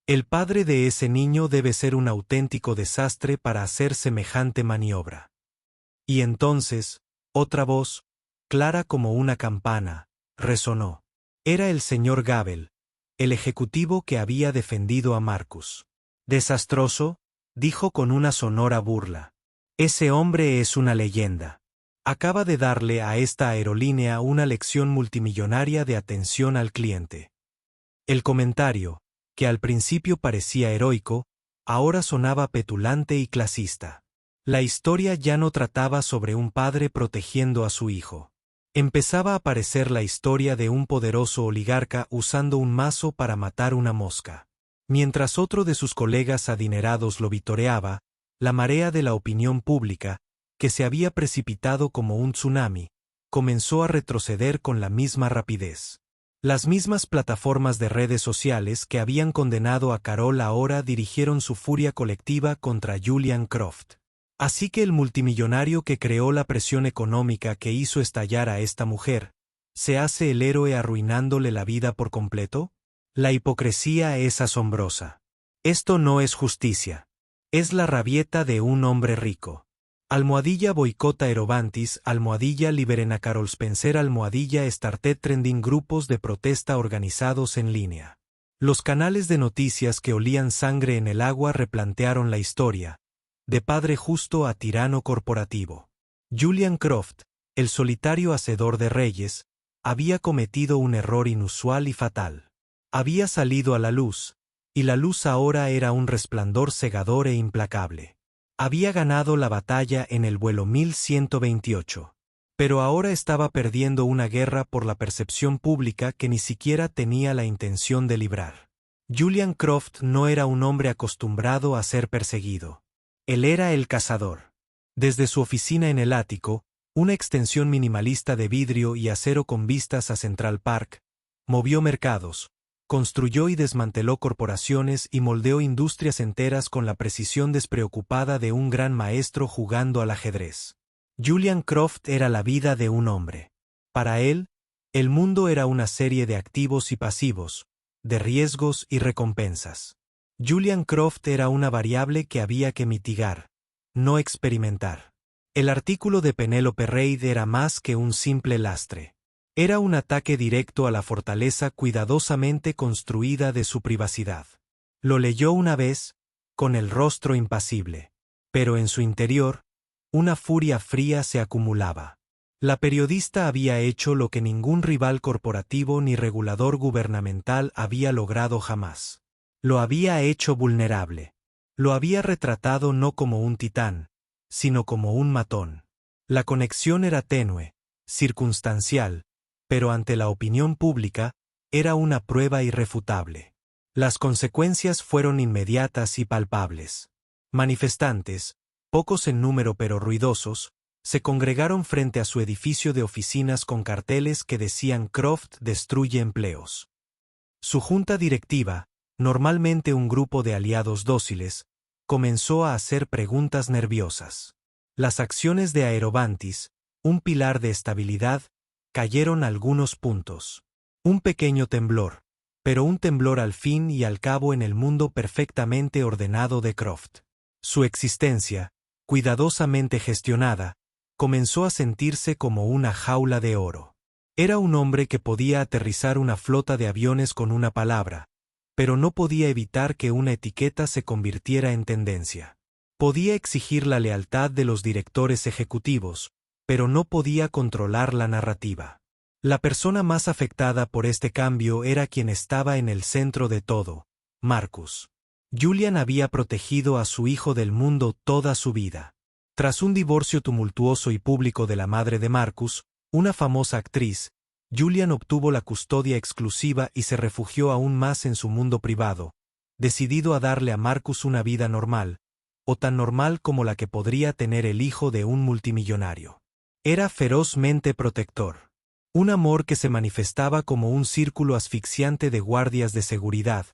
«El padre de ese niño debe ser un auténtico desastre para hacer semejante maniobra». Y entonces, otra voz, clara como una campana, resonó. Era el señor Gabel, el ejecutivo que había defendido a Marcus. «Desastroso», dijo con una sonora burla. «Ese hombre es una leyenda. Acaba de darle a esta aerolínea una lección multimillonaria de atención al cliente». El comentario, que al principio parecía heroico, ahora sonaba petulante y clasista. La historia ya no trataba sobre un padre protegiendo a su hijo. Empezaba a parecer la historia de un poderoso oligarca usando un mazo para matar una mosca. Mientras otro de sus colegas adinerados lo vitoreaba, la marea de la opinión pública, que se había precipitado como un tsunami, comenzó a retroceder con la misma rapidez. Las mismas plataformas de redes sociales que habían condenado a Carol ahora dirigieron su furia colectiva contra Julian Croft. Así que el multimillonario que creó la presión económica que hizo estallar a esta mujer, ¿se hace el héroe arruinándole la vida por completo? La hipocresía es asombrosa. Esto no es justicia. Es la rabieta de un hombre rico. Almohadilla boicota Aerovantis, almohadilla liberen a Carol Spencer, almohadilla started trending, grupos de protesta organizados en línea. Los canales de noticias que olían sangre en el agua replantearon la historia, de padre justo a tirano corporativo. Julian Croft, el solitario hacedor de reyes, había cometido un error inusual y fatal. Había salido a la luz, y la luz ahora era un resplandor cegador e implacable. Había ganado la batalla en el vuelo 1128. Pero ahora estaba perdiendo una guerra por la percepción pública que ni siquiera tenía la intención de librar. Julian Croft no era un hombre acostumbrado a ser perseguido. Él era el cazador. Desde su oficina en el ático, una extensión minimalista de vidrio y acero con vistas a Central Park, movió mercados, construyó y desmanteló corporaciones y moldeó industrias enteras con la precisión despreocupada de un gran maestro jugando al ajedrez. Julian Croft era la vida de un hombre. Para él, el mundo era una serie de activos y pasivos, de riesgos y recompensas. Julian Croft era una variable que había que mitigar, no experimentar. El artículo de Penélope Reid era más que un simple lastre. Era un ataque directo a la fortaleza cuidadosamente construida de su privacidad. Lo leyó una vez, con el rostro impasible. Pero en su interior, una furia fría se acumulaba. La periodista había hecho lo que ningún rival corporativo ni regulador gubernamental había logrado jamás. Lo había hecho vulnerable. Lo había retratado no como un titán, sino como un matón. La conexión era tenue, circunstancial, pero ante la opinión pública, era una prueba irrefutable. Las consecuencias fueron inmediatas y palpables. Manifestantes, pocos en número pero ruidosos, se congregaron frente a su edificio de oficinas con carteles que decían Croft destruye empleos. Su junta directiva, normalmente un grupo de aliados dóciles, comenzó a hacer preguntas nerviosas. Las acciones de Aerovantis, un pilar de estabilidad, cayeron algunos puntos. Un pequeño temblor, pero un temblor al fin y al cabo en el mundo perfectamente ordenado de Croft. Su existencia, cuidadosamente gestionada, comenzó a sentirse como una jaula de oro. Era un hombre que podía aterrizar una flota de aviones con una palabra, pero no podía evitar que una etiqueta se convirtiera en tendencia. Podía exigir la lealtad de los directores ejecutivos, pero no podía controlar la narrativa. La persona más afectada por este cambio era quien estaba en el centro de todo, Marcus. Julian había protegido a su hijo del mundo toda su vida. Tras un divorcio tumultuoso y público de la madre de Marcus, una famosa actriz, Julian obtuvo la custodia exclusiva y se refugió aún más en su mundo privado, decidido a darle a Marcus una vida normal, o tan normal como la que podría tener el hijo de un multimillonario. Era ferozmente protector. Un amor que se manifestaba como un círculo asfixiante de guardias de seguridad,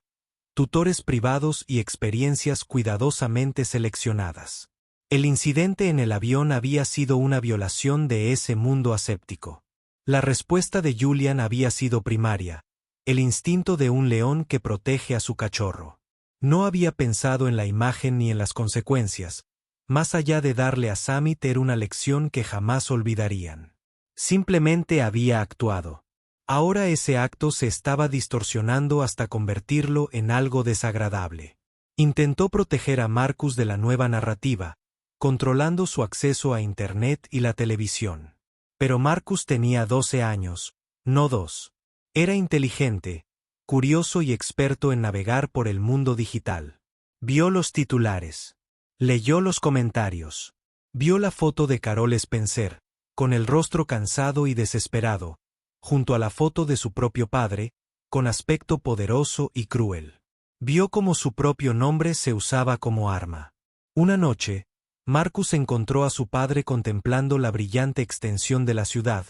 tutores privados y experiencias cuidadosamente seleccionadas. El incidente en el avión había sido una violación de ese mundo aséptico. La respuesta de Julian había sido primaria, el instinto de un león que protege a su cachorro. No había pensado en la imagen ni en las consecuencias, más allá de darle a Samiter una lección que jamás olvidarían. Simplemente había actuado. Ahora ese acto se estaba distorsionando hasta convertirlo en algo desagradable. Intentó proteger a Marcus de la nueva narrativa, controlando su acceso a Internet y la televisión. Pero Marcus tenía 12 años, no 2. Era inteligente, curioso y experto en navegar por el mundo digital. Vio los titulares. Leyó los comentarios. Vio la foto de Carol Spencer, con el rostro cansado y desesperado, junto a la foto de su propio padre, con aspecto poderoso y cruel. Vio cómo su propio nombre se usaba como arma. Una noche, Marcus encontró a su padre contemplando la brillante extensión de la ciudad,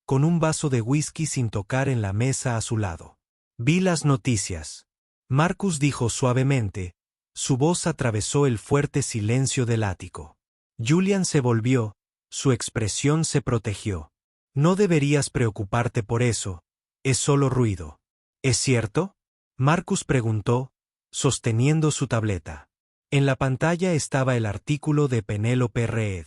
con un vaso de whisky sin tocar en la mesa a su lado. Vi las noticias. Marcus dijo suavemente, su voz atravesó el fuerte silencio del ático. Julian se volvió, su expresión se protegió. No deberías preocuparte por eso, es solo ruido. ¿Es cierto? Marcus preguntó, sosteniendo su tableta. En la pantalla estaba el artículo de Penélope Reid.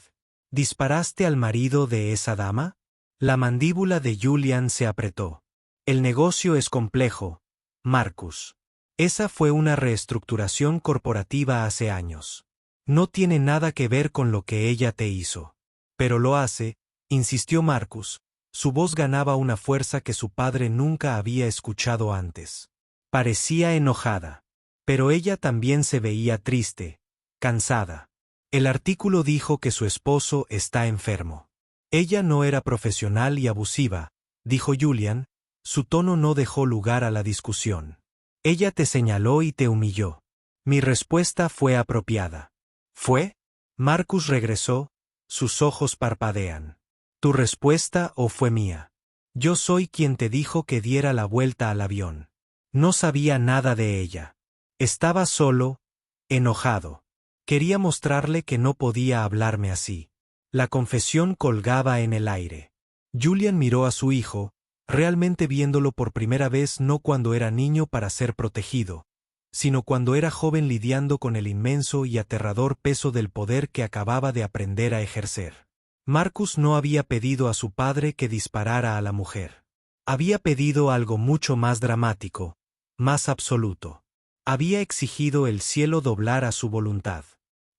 ¿Disparaste al marido de esa dama? La mandíbula de Julian se apretó. El negocio es complejo, Marcus. Esa fue una reestructuración corporativa hace años. No tiene nada que ver con lo que ella te hizo. Pero lo hace, insistió Marcus. Su voz ganaba una fuerza que su padre nunca había escuchado antes. Parecía enojada. Pero ella también se veía triste, cansada. El artículo dijo que su esposo está enfermo. Ella no era profesional y abusiva, dijo Julian, su tono no dejó lugar a la discusión. Ella te señaló y te humilló. Mi respuesta fue apropiada. ¿Fue? Marcus regresó, Sus ojos parpadean. ¿Tu respuesta o fue mía? Yo soy quien te dijo que diera la vuelta al avión. No sabía nada de ella. Estaba solo, enojado. Quería mostrarle que no podía hablarme así. La confesión colgaba en el aire. Julian miró a su hijo, realmente viéndolo por primera vez no cuando era niño para ser protegido, sino cuando era joven lidiando con el inmenso y aterrador peso del poder que acababa de aprender a ejercer. Marcus no había pedido a su padre que disparara a la mujer. Había pedido algo mucho más dramático, más absoluto. Había exigido el cielo doblar a su voluntad.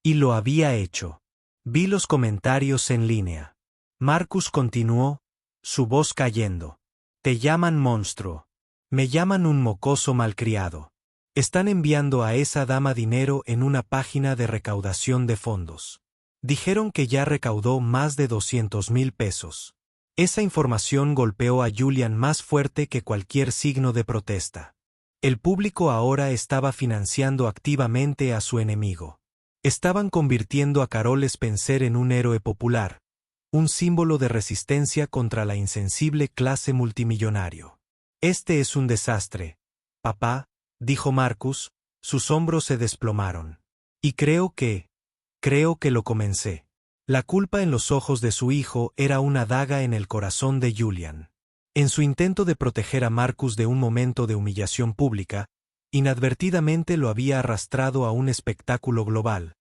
Y lo había hecho. Vi los comentarios en línea. Marcus continuó, su voz cayendo. Te llaman monstruo. Me llaman un mocoso malcriado. Están enviando a esa dama dinero en una página de recaudación de fondos. Dijeron que ya recaudó más de 200,000 pesos. Esa información golpeó a Julian más fuerte que cualquier signo de protesta. El público ahora estaba financiando activamente a su enemigo. Estaban convirtiendo a Carol Spencer en un héroe popular, un símbolo de resistencia contra la insensible clase multimillonario. Este es un desastre, papá, dijo Marcus, sus hombros se desplomaron. Y creo que lo comencé. La culpa en los ojos de su hijo era una daga en el corazón de Julian. En su intento de proteger a Marcus de un momento de humillación pública, inadvertidamente lo había arrastrado a un espectáculo global,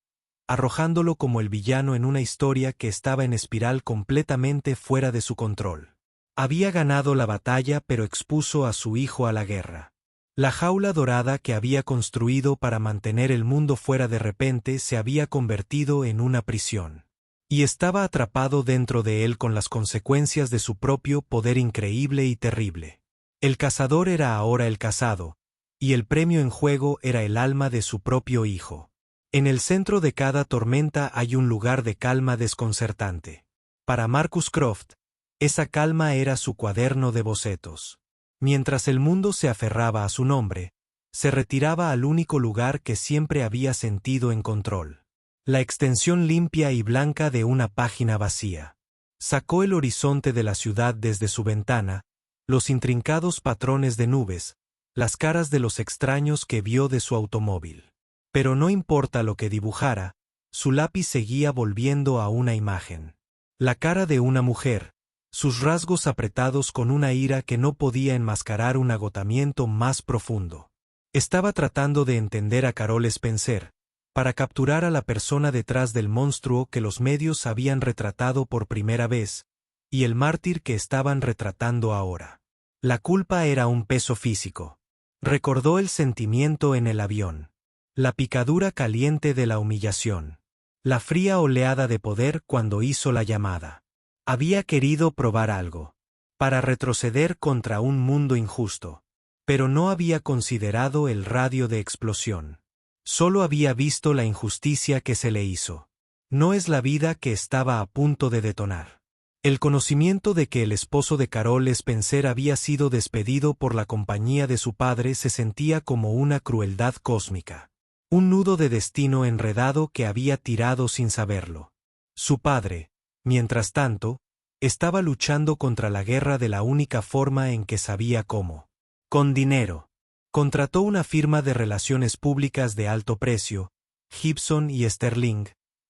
arrojándolo como el villano en una historia que estaba en espiral completamente fuera de su control. Había ganado la batalla pero expuso a su hijo a la guerra. La jaula dorada que había construido para mantener el mundo fuera de repente se había convertido en una prisión. Y estaba atrapado dentro de él con las consecuencias de su propio poder increíble y terrible. El cazador era ahora el cazado, y el premio en juego era el alma de su propio hijo. En el centro de cada tormenta hay un lugar de calma desconcertante. Para Marcus Croft, esa calma era su cuaderno de bocetos. Mientras el mundo se aferraba a su nombre, se retiraba al único lugar que siempre había sentido en control. La extensión limpia y blanca de una página vacía. Sacó el horizonte de la ciudad desde su ventana, los intrincados patrones de nubes, las caras de los extraños que vio de su automóvil. Pero no importa lo que dibujara, su lápiz seguía volviendo a una imagen. La cara de una mujer, sus rasgos apretados con una ira que no podía enmascarar un agotamiento más profundo. Estaba tratando de entender a Carol Spencer, para capturar a la persona detrás del monstruo que los medios habían retratado por primera vez, y el mártir que estaban retratando ahora. La culpa era un peso físico. Recordó el sentimiento en el avión. La picadura caliente de la humillación. La fría oleada de poder cuando hizo la llamada. Había querido probar algo. Para retroceder contra un mundo injusto. Pero no había considerado el radio de explosión. Solo había visto la injusticia que se le hizo. No es la vida que estaba a punto de detonar. El conocimiento de que el esposo de Carol Spencer había sido despedido por la compañía de su padre se sentía como una crueldad cósmica. Un nudo de destino enredado que había tirado sin saberlo. Su padre, mientras tanto, estaba luchando contra la guerra de la única forma en que sabía cómo. Con dinero. Contrató una firma de relaciones públicas de alto precio, Gibson y Sterling,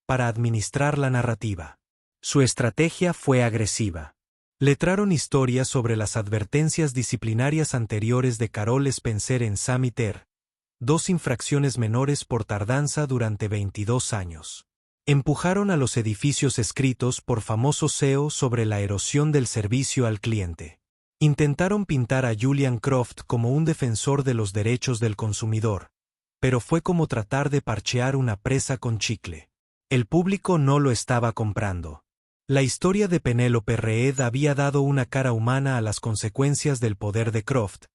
para administrar la narrativa. Su estrategia fue agresiva. Letraron historias sobre las advertencias disciplinarias anteriores de Carol Spencer en Samiter, 2 infracciones menores por tardanza durante 22 años. Empujaron a los edificios escritos por famosos CEO sobre la erosión del servicio al cliente. Intentaron pintar a Julian Croft como un defensor de los derechos del consumidor, pero fue como tratar de parchear una presa con chicle. El público no lo estaba comprando. La historia de Penélope Reed había dado una cara humana a las consecuencias del poder de Croft,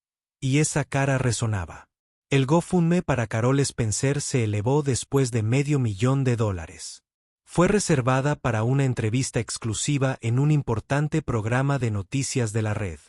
y esa cara resonaba. El GoFundMe para Carol Spencer se elevó después de $500,000. Fue reservada para una entrevista exclusiva en un importante programa de noticias de la red.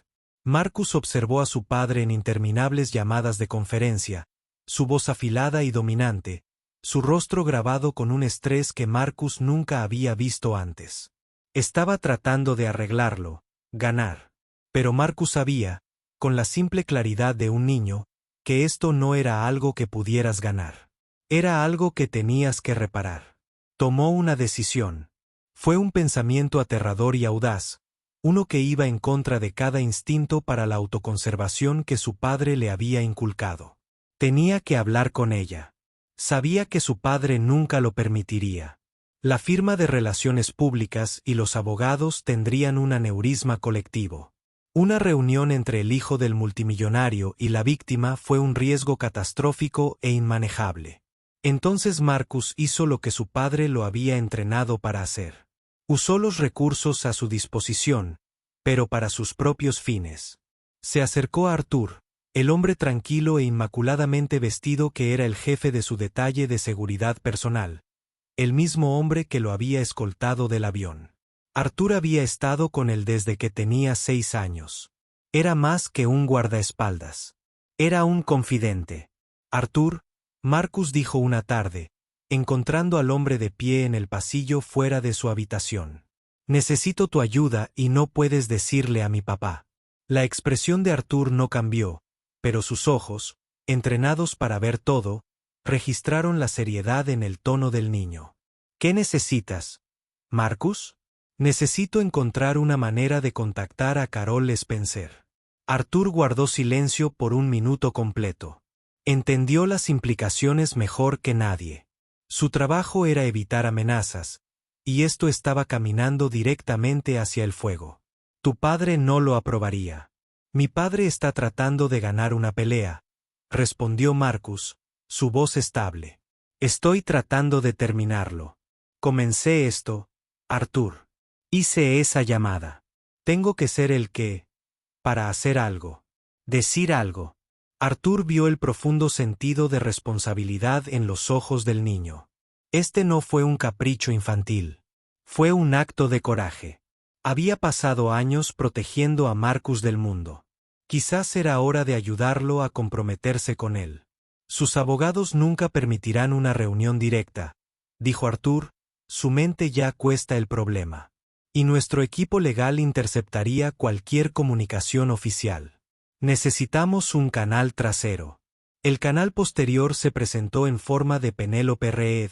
Marcus observó a su padre en interminables llamadas de conferencia, su voz afilada y dominante, su rostro grabado con un estrés que Marcus nunca había visto antes. Estaba tratando de arreglarlo, ganar. Pero Marcus sabía, con la simple claridad de un niño, que esto no era algo que pudieras ganar. Era algo que tenías que reparar. Tomó una decisión. Fue un pensamiento aterrador y audaz, uno que iba en contra de cada instinto para la autoconservación que su padre le había inculcado. Tenía que hablar con ella. Sabía que su padre nunca lo permitiría. La firma de relaciones públicas y los abogados tendrían un aneurisma colectivo. Una reunión entre el hijo del multimillonario y la víctima fue un riesgo catastrófico e inmanejable. Entonces Marcus hizo lo que su padre lo había entrenado para hacer. Usó los recursos a su disposición, pero para sus propios fines. Se acercó a Arthur, el hombre tranquilo e inmaculadamente vestido que era el jefe de su detalle de seguridad personal, el mismo hombre que lo había escoltado del avión. Arthur había estado con él desde que tenía 6 años. Era más que un guardaespaldas. Era un confidente. Arthur, Marcus dijo una tarde, encontrando al hombre de pie en el pasillo fuera de su habitación. Necesito tu ayuda y no puedes decirle a mi papá. La expresión de Arthur no cambió, pero sus ojos, entrenados para ver todo, registraron la seriedad en el tono del niño. ¿Qué necesitas, Marcus? Necesito encontrar una manera de contactar a Carol Spencer. Arthur guardó silencio por un minuto completo. Entendió las implicaciones mejor que nadie. Su trabajo era evitar amenazas, y esto estaba caminando directamente hacia el fuego. Tu padre no lo aprobaría. Mi padre está tratando de ganar una pelea, respondió Marcus, su voz estable. Estoy tratando de terminarlo. Comencé esto, Arthur. Hice esa llamada. Tengo que ser el que, para hacer algo, decir algo. Arthur vio el profundo sentido de responsabilidad en los ojos del niño. Este no fue un capricho infantil. Fue un acto de coraje. Había pasado años protegiendo a Marcus del mundo. Quizás era hora de ayudarlo a comprometerse con él. Sus abogados nunca permitirán una reunión directa, dijo Arthur, su mente ya cuesta el problema. Y nuestro equipo legal interceptaría cualquier comunicación oficial. Necesitamos un canal trasero. El canal posterior se presentó en forma de Penélope Reed,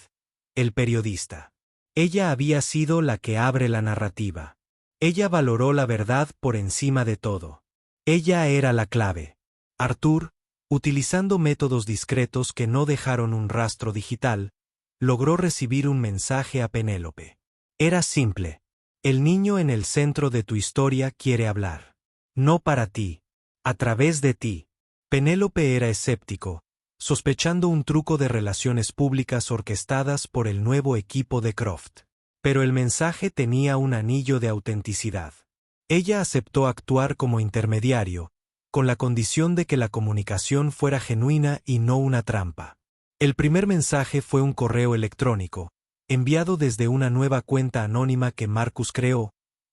el periodista. Ella había sido la que abre la narrativa. Ella valoró la verdad por encima de todo. Ella era la clave. Arthur, utilizando métodos discretos que no dejaron un rastro digital, logró recibir un mensaje a Penélope. Era simple. El niño en el centro de tu historia quiere hablar. No para ti. A través de ti. Penélope era escéptico, sospechando un truco de relaciones públicas orquestadas por el nuevo equipo de Croft. Pero el mensaje tenía un anillo de autenticidad. Ella aceptó actuar como intermediario, con la condición de que la comunicación fuera genuina y no una trampa. El primer mensaje fue un correo electrónico, enviado desde una nueva cuenta anónima que Marcus creó,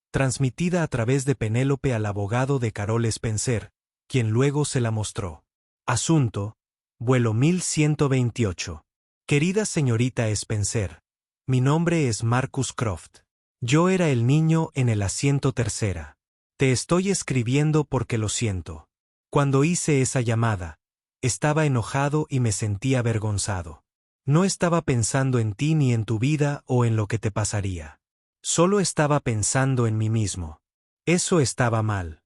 transmitida a través de Penélope al abogado de Carol Spencer, quien luego se la mostró. Asunto: vuelo 1128. Querida señorita Spencer, mi nombre es Marcus Croft. Yo era el niño en el asiento tercera. Te estoy escribiendo porque lo siento. Cuando hice esa llamada, estaba enojado y me sentí avergonzado. No estaba pensando en ti ni en tu vida o en lo que te pasaría. Solo estaba pensando en mí mismo. Eso estaba mal.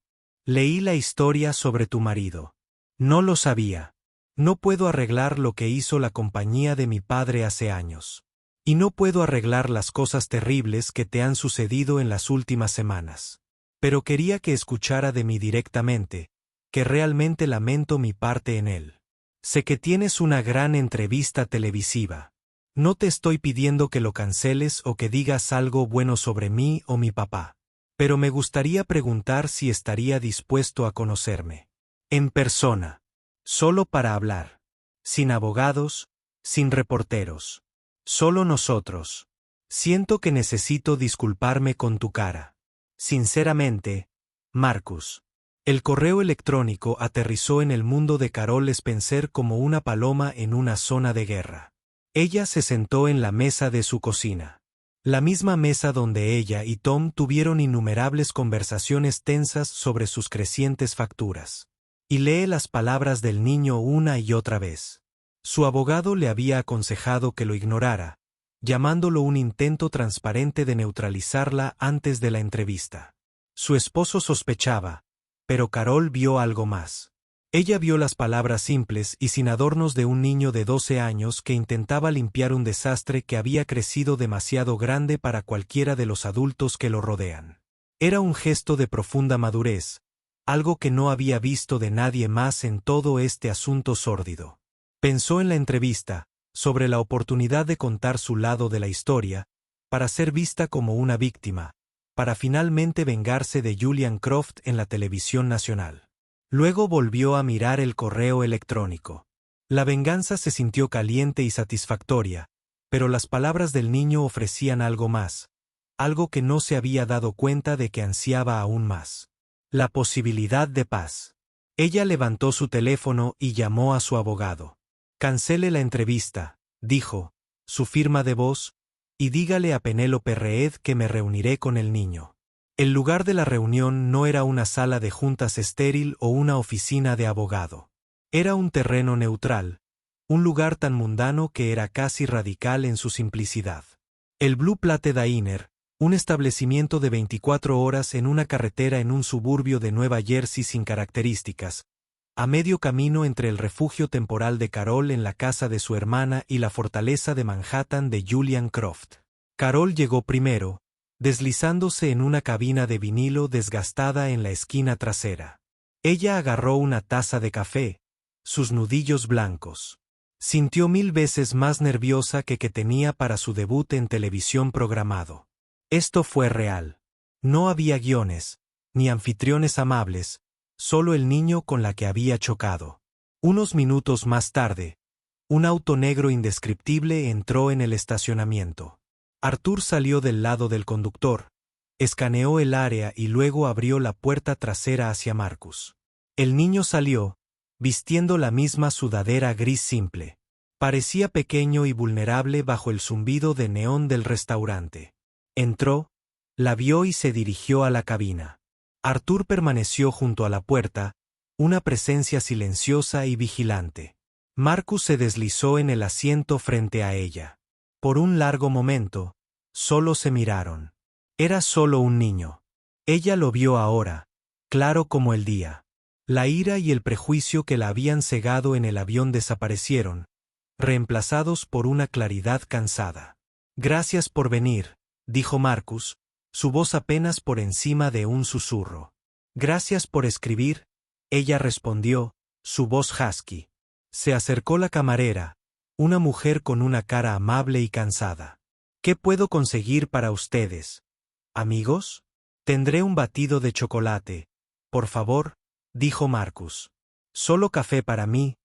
Leí la historia sobre tu marido. No lo sabía. No puedo arreglar lo que hizo la compañía de mi padre hace años. Y no puedo arreglar las cosas terribles que te han sucedido en las últimas semanas. Pero quería que escuchara de mí directamente, que realmente lamento mi parte en él. Sé que tienes una gran entrevista televisiva. No te estoy pidiendo que lo canceles o que digas algo bueno sobre mí o mi papá. Pero me gustaría preguntar si estaría dispuesto a conocerme. En persona. Solo para hablar. Sin abogados, sin reporteros. Solo nosotros. Siento que necesito disculparme con tu cara. Sinceramente, Marcus. El correo electrónico aterrizó en el mundo de Carol Spencer como una paloma en una zona de guerra. Ella se sentó en la mesa de su cocina. La misma mesa donde ella y Tom tuvieron innumerables conversaciones tensas sobre sus crecientes facturas. Y lee las palabras del niño una y otra vez. Su abogado le había aconsejado que lo ignorara, llamándolo un intento transparente de neutralizarla antes de la entrevista. Su esposo sospechaba, pero Carol vio algo más. Ella vio las palabras simples y sin adornos de un niño de 12 años que intentaba limpiar un desastre que había crecido demasiado grande para cualquiera de los adultos que lo rodean. Era un gesto de profunda madurez, algo que no había visto de nadie más en todo este asunto sórdido. Pensó en la entrevista, sobre la oportunidad de contar su lado de la historia, para ser vista como una víctima, para finalmente vengarse de Julian Croft en la televisión nacional. Luego volvió a mirar el correo electrónico. La venganza se sintió caliente y satisfactoria, pero las palabras del niño ofrecían algo más, algo que no se había dado cuenta de que ansiaba aún más. La posibilidad de paz. Ella levantó su teléfono y llamó a su abogado. Cancele la entrevista, dijo, su firma de voz, y dígale a Penélope Reed que me reuniré con el niño. El lugar de la reunión no era una sala de juntas estéril o una oficina de abogado. Era un terreno neutral, un lugar tan mundano que era casi radical en su simplicidad. El Blue Plate Diner, un establecimiento de 24 horas en una carretera en un suburbio de Nueva Jersey sin características, a medio camino entre el refugio temporal de Carol en la casa de su hermana y la fortaleza de Manhattan de Julian Croft. Carol llegó primero, deslizándose en una cabina de vinilo desgastada en la esquina trasera. Ella agarró una taza de café, sus nudillos blancos. Sintió 1000 veces más nerviosa que tenía para su debut en televisión programado. Esto fue real. No había guiones, ni anfitriones amables, solo el niño con la que había chocado. Unos minutos más tarde, un auto negro indescriptible entró en el estacionamiento. Arthur salió del lado del conductor, escaneó el área y luego abrió la puerta trasera hacia Marcus. El niño salió, vistiendo la misma sudadera gris simple. Parecía pequeño y vulnerable bajo el zumbido de neón del restaurante. Entró, la vio y se dirigió a la cabina. Arthur permaneció junto a la puerta, una presencia silenciosa y vigilante. Marcus se deslizó en el asiento frente a ella. Por un largo momento, solo se miraron. Era solo un niño. Ella lo vio ahora, claro como el día. La ira y el prejuicio que la habían cegado en el avión desaparecieron, reemplazados por una claridad cansada. Gracias por venir, dijo Marcus, su voz apenas por encima de un susurro. Gracias por escribir, ella respondió, su voz husky. Se acercó la camarera, una mujer con una cara amable y cansada. ¿Qué puedo conseguir para ustedes? ¿Amigos? Tendré un batido de chocolate, por favor, dijo Marcus. Solo café para mí,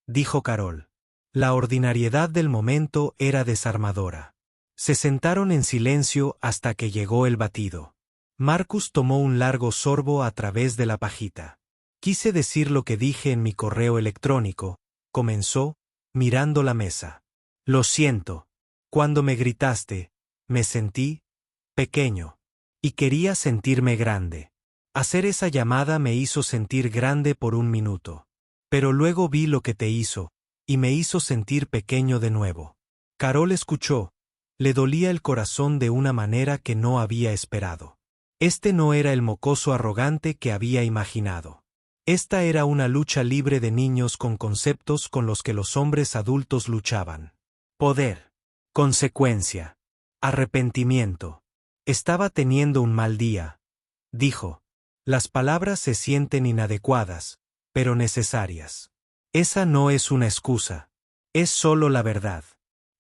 dijo Carol. La ordinariedad del momento era desarmadora. Se sentaron en silencio hasta que llegó el batido. Marcus tomó un largo sorbo a través de la pajita. Quise decir lo que dije en mi correo electrónico, comenzó, mirando la mesa. Lo siento. Cuando me gritaste, me sentí pequeño. Y quería sentirme grande. Hacer esa llamada me hizo sentir grande por un minuto. Pero luego vi lo que te hizo, y me hizo sentir pequeño de nuevo. Carol escuchó. Le dolía el corazón de una manera que no había esperado. Este no era el mocoso arrogante que había imaginado. Esta era una lucha libre de niños con conceptos con los que los hombres adultos luchaban. Poder. Consecuencia. Arrepentimiento. Estaba teniendo un mal día, dijo. Las palabras se sienten inadecuadas, pero necesarias. Esa no es una excusa. Es solo la verdad.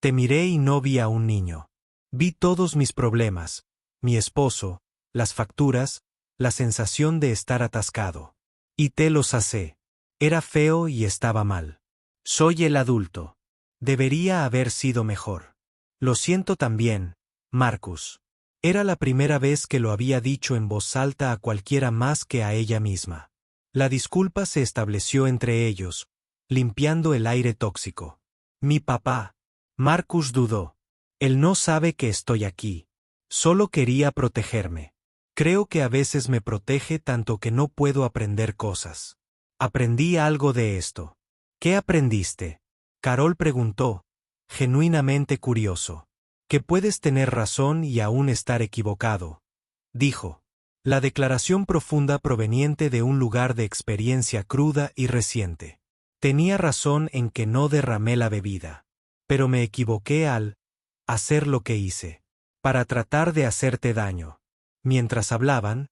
Te miré y no vi a un niño. Vi todos mis problemas, mi esposo, las facturas, la sensación de estar atascado. Y te los hacé. Era feo y estaba mal. Soy el adulto. Debería haber sido mejor. Lo siento también, Marcus. Era la primera vez que lo había dicho en voz alta a cualquiera más que a ella misma. La disculpa se estableció entre ellos, limpiando el aire tóxico. Mi papá. Marcus dudó. Él no sabe que estoy aquí. Solo quería protegerme. Creo que a veces me protege tanto que no puedo aprender cosas. Aprendí algo de esto. ¿Qué aprendiste? Carol preguntó, genuinamente curioso. Que puedes tener razón y aún estar equivocado, dijo. La declaración profunda proveniente de un lugar de experiencia cruda y reciente. Tenía razón en que no derramé la bebida. Pero me equivoqué al hacer lo que hice. Para tratar de hacerte daño. Mientras hablaban,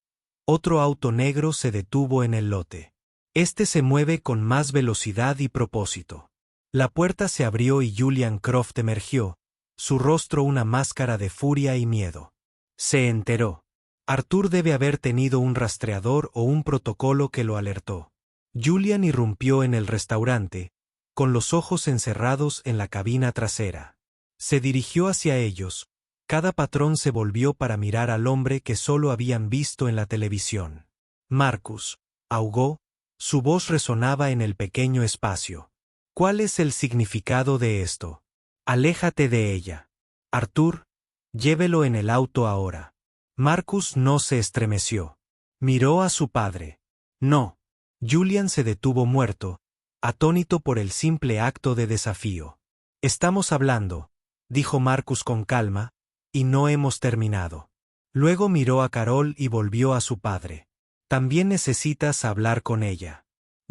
otro auto negro se detuvo en el lote. Este se mueve con más velocidad y propósito. La puerta se abrió y Julian Croft emergió, su rostro una máscara de furia y miedo. Se enteró. Arthur debe haber tenido un rastreador o un protocolo que lo alertó. Julian irrumpió en el restaurante, con los ojos encerrados en la cabina trasera. Se dirigió hacia ellos. Cada patrón se volvió para mirar al hombre que solo habían visto en la televisión. Marcus, ahogó, su voz resonaba en el pequeño espacio. ¿Cuál es el significado de esto? Aléjate de ella. Arthur, llévelo en el auto ahora. Marcus no se estremeció. Miró a su padre. No. Julian se detuvo muerto, atónito por el simple acto de desafío. Estamos hablando, dijo Marcus con calma, y no hemos terminado. Luego miró a Carol y volvió a su padre. También necesitas hablar con ella.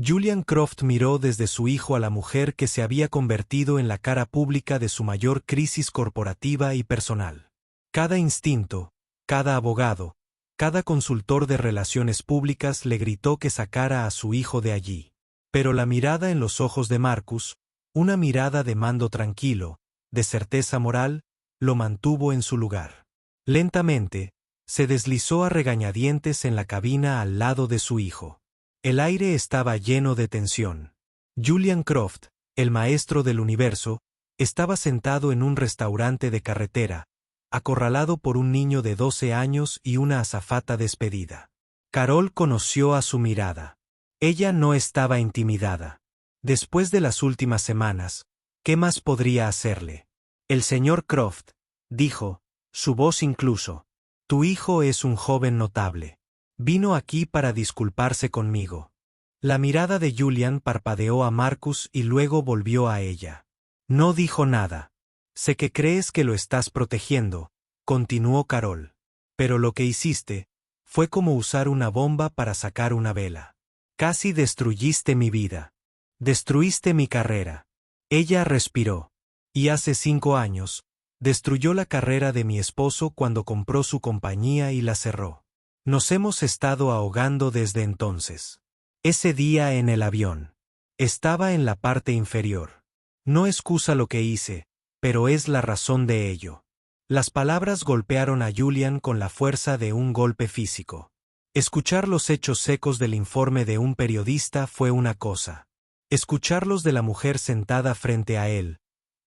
Julian Croft miró desde su hijo a la mujer que se había convertido en la cara pública de su mayor crisis corporativa y personal. Cada instinto, cada abogado, cada consultor de relaciones públicas le gritó que sacara a su hijo de allí. Pero la mirada en los ojos de Marcus, una mirada de mando tranquilo, de certeza moral, lo mantuvo en su lugar. Lentamente, se deslizó a regañadientes en la cabina al lado de su hijo. El aire estaba lleno de tensión. Julian Croft, el maestro del universo, estaba sentado en un restaurante de carretera, acorralado por un niño de 12 años y una azafata despedida. Carol conoció a su mirada. Ella no estaba intimidada. Después de las últimas semanas, ¿qué más podría hacerle? El señor Croft, dijo, su voz incluso. Tu hijo es un joven notable. Vino aquí para disculparse conmigo. La mirada de Julian parpadeó a Marcus y luego volvió a ella. No dijo nada. Sé que crees que lo estás protegiendo, continuó Carol. Pero lo que hiciste fue como usar una bomba para sacar una vela. Casi destruiste mi vida. Destruiste mi carrera. Ella respiró. Y hace 5 años, destruyó la carrera de mi esposo cuando compró su compañía y la cerró. Nos hemos estado ahogando desde entonces. Ese día en el avión. Estaba en la parte inferior. No excusa lo que hice, pero es la razón de ello. Las palabras golpearon a Julian con la fuerza de un golpe físico. Escuchar los hechos secos del informe de un periodista fue una cosa. Escucharlos de la mujer sentada frente a él,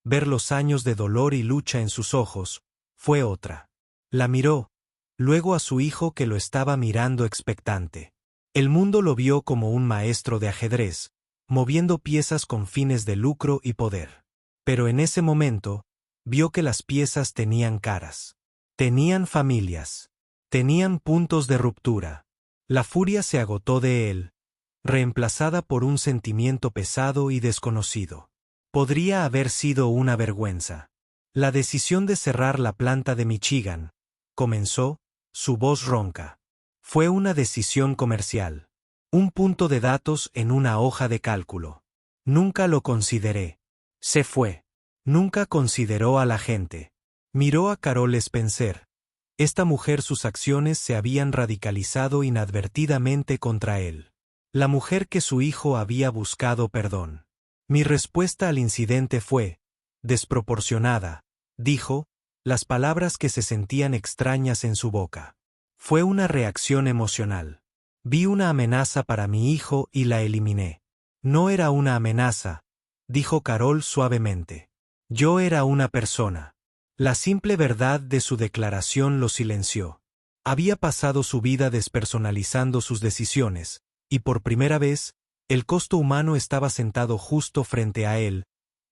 ver los años de dolor y lucha en sus ojos, fue otra. La miró, luego a su hijo que lo estaba mirando expectante. El mundo lo vio como un maestro de ajedrez, moviendo piezas con fines de lucro y poder. Pero en ese momento, vio que las piezas tenían caras. Tenían familias. Tenían puntos de ruptura. La furia se agotó de él, reemplazada por un sentimiento pesado y desconocido. Podría haber sido una vergüenza. La decisión de cerrar la planta de Michigan, comenzó, su voz ronca. Fue una decisión comercial. Un punto de datos en una hoja de cálculo. Nunca lo consideré. Se fue. Nunca consideró a la gente. Miró a Carol Spencer. Esta mujer, sus acciones se habían radicalizado inadvertidamente contra él. La mujer que su hijo había buscado perdón. Mi respuesta al incidente fue desproporcionada, dijo, las palabras que se sentían extrañas en su boca. Fue una reacción emocional. Vi una amenaza para mi hijo y la eliminé. No era una amenaza, dijo Carol suavemente. Yo era una persona. La simple verdad de su declaración lo silenció. Había pasado su vida despersonalizando sus decisiones, y por primera vez, el costo humano estaba sentado justo frente a él,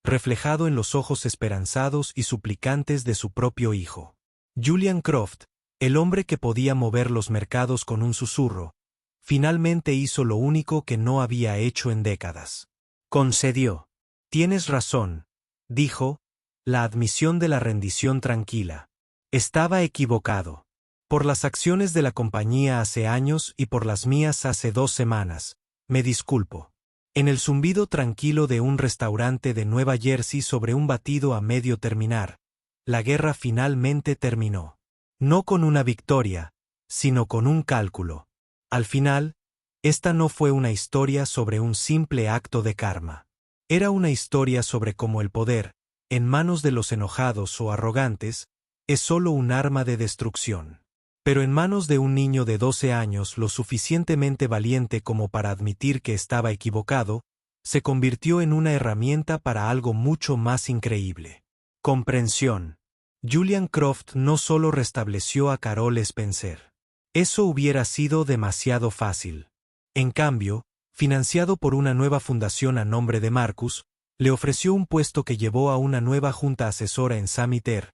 reflejado en los ojos esperanzados y suplicantes de su propio hijo. Julian Croft, el hombre que podía mover los mercados con un susurro, finalmente hizo lo único que no había hecho en décadas. Concedió. Tienes razón, dijo, la admisión de la rendición tranquila. Estaba equivocado. Por las acciones de la compañía hace años y por las mías hace 2 semanas, me disculpo. En el zumbido tranquilo de un restaurante de Nueva Jersey sobre un batido a medio terminar, la guerra finalmente terminó. No con una victoria, sino con un cálculo. Al final, esta no fue una historia sobre un simple acto de karma. Era una historia sobre cómo el poder, en manos de los enojados o arrogantes, es solo un arma de destrucción. Pero en manos de un niño de 12 años lo suficientemente valiente como para admitir que estaba equivocado, se convirtió en una herramienta para algo mucho más increíble. Comprensión. Julian Croft no solo restableció a Carol Spencer. Eso hubiera sido demasiado fácil. En cambio, financiado por una nueva fundación a nombre de Marcus, le ofreció un puesto que llevó a una nueva junta asesora en Summit Air,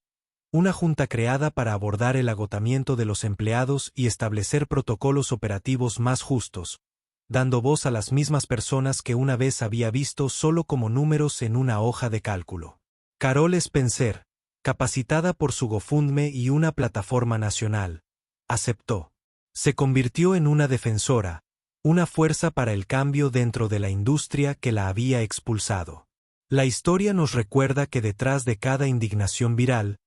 una junta creada para abordar el agotamiento de los empleados y establecer protocolos operativos más justos, dando voz a las mismas personas que una vez había visto solo como números en una hoja de cálculo. Carol Spencer, capacitada por su GoFundMe y una plataforma nacional, aceptó. Se convirtió en una defensora, una fuerza para el cambio dentro de la industria que la había expulsado. La historia nos recuerda que detrás de cada indignación viral,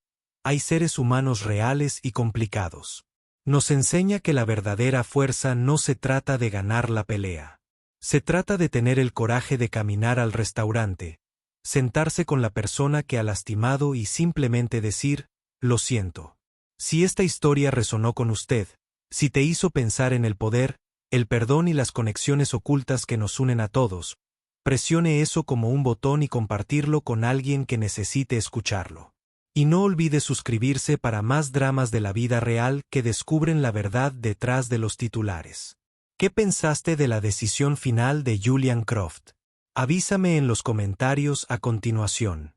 hay seres humanos reales y complicados. Nos enseña que la verdadera fuerza no se trata de ganar la pelea. Se trata de tener el coraje de caminar al restaurante, sentarse con la persona que ha lastimado y simplemente decir, lo siento. Si esta historia resonó con usted, si te hizo pensar en el poder, el perdón y las conexiones ocultas que nos unen a todos, presione eso como un botón y compartirlo con alguien que necesite escucharlo. Y no olvide suscribirse para más dramas de la vida real que descubren la verdad detrás de los titulares. ¿Qué pensaste de la decisión final de Julian Croft? Avísame en los comentarios a continuación.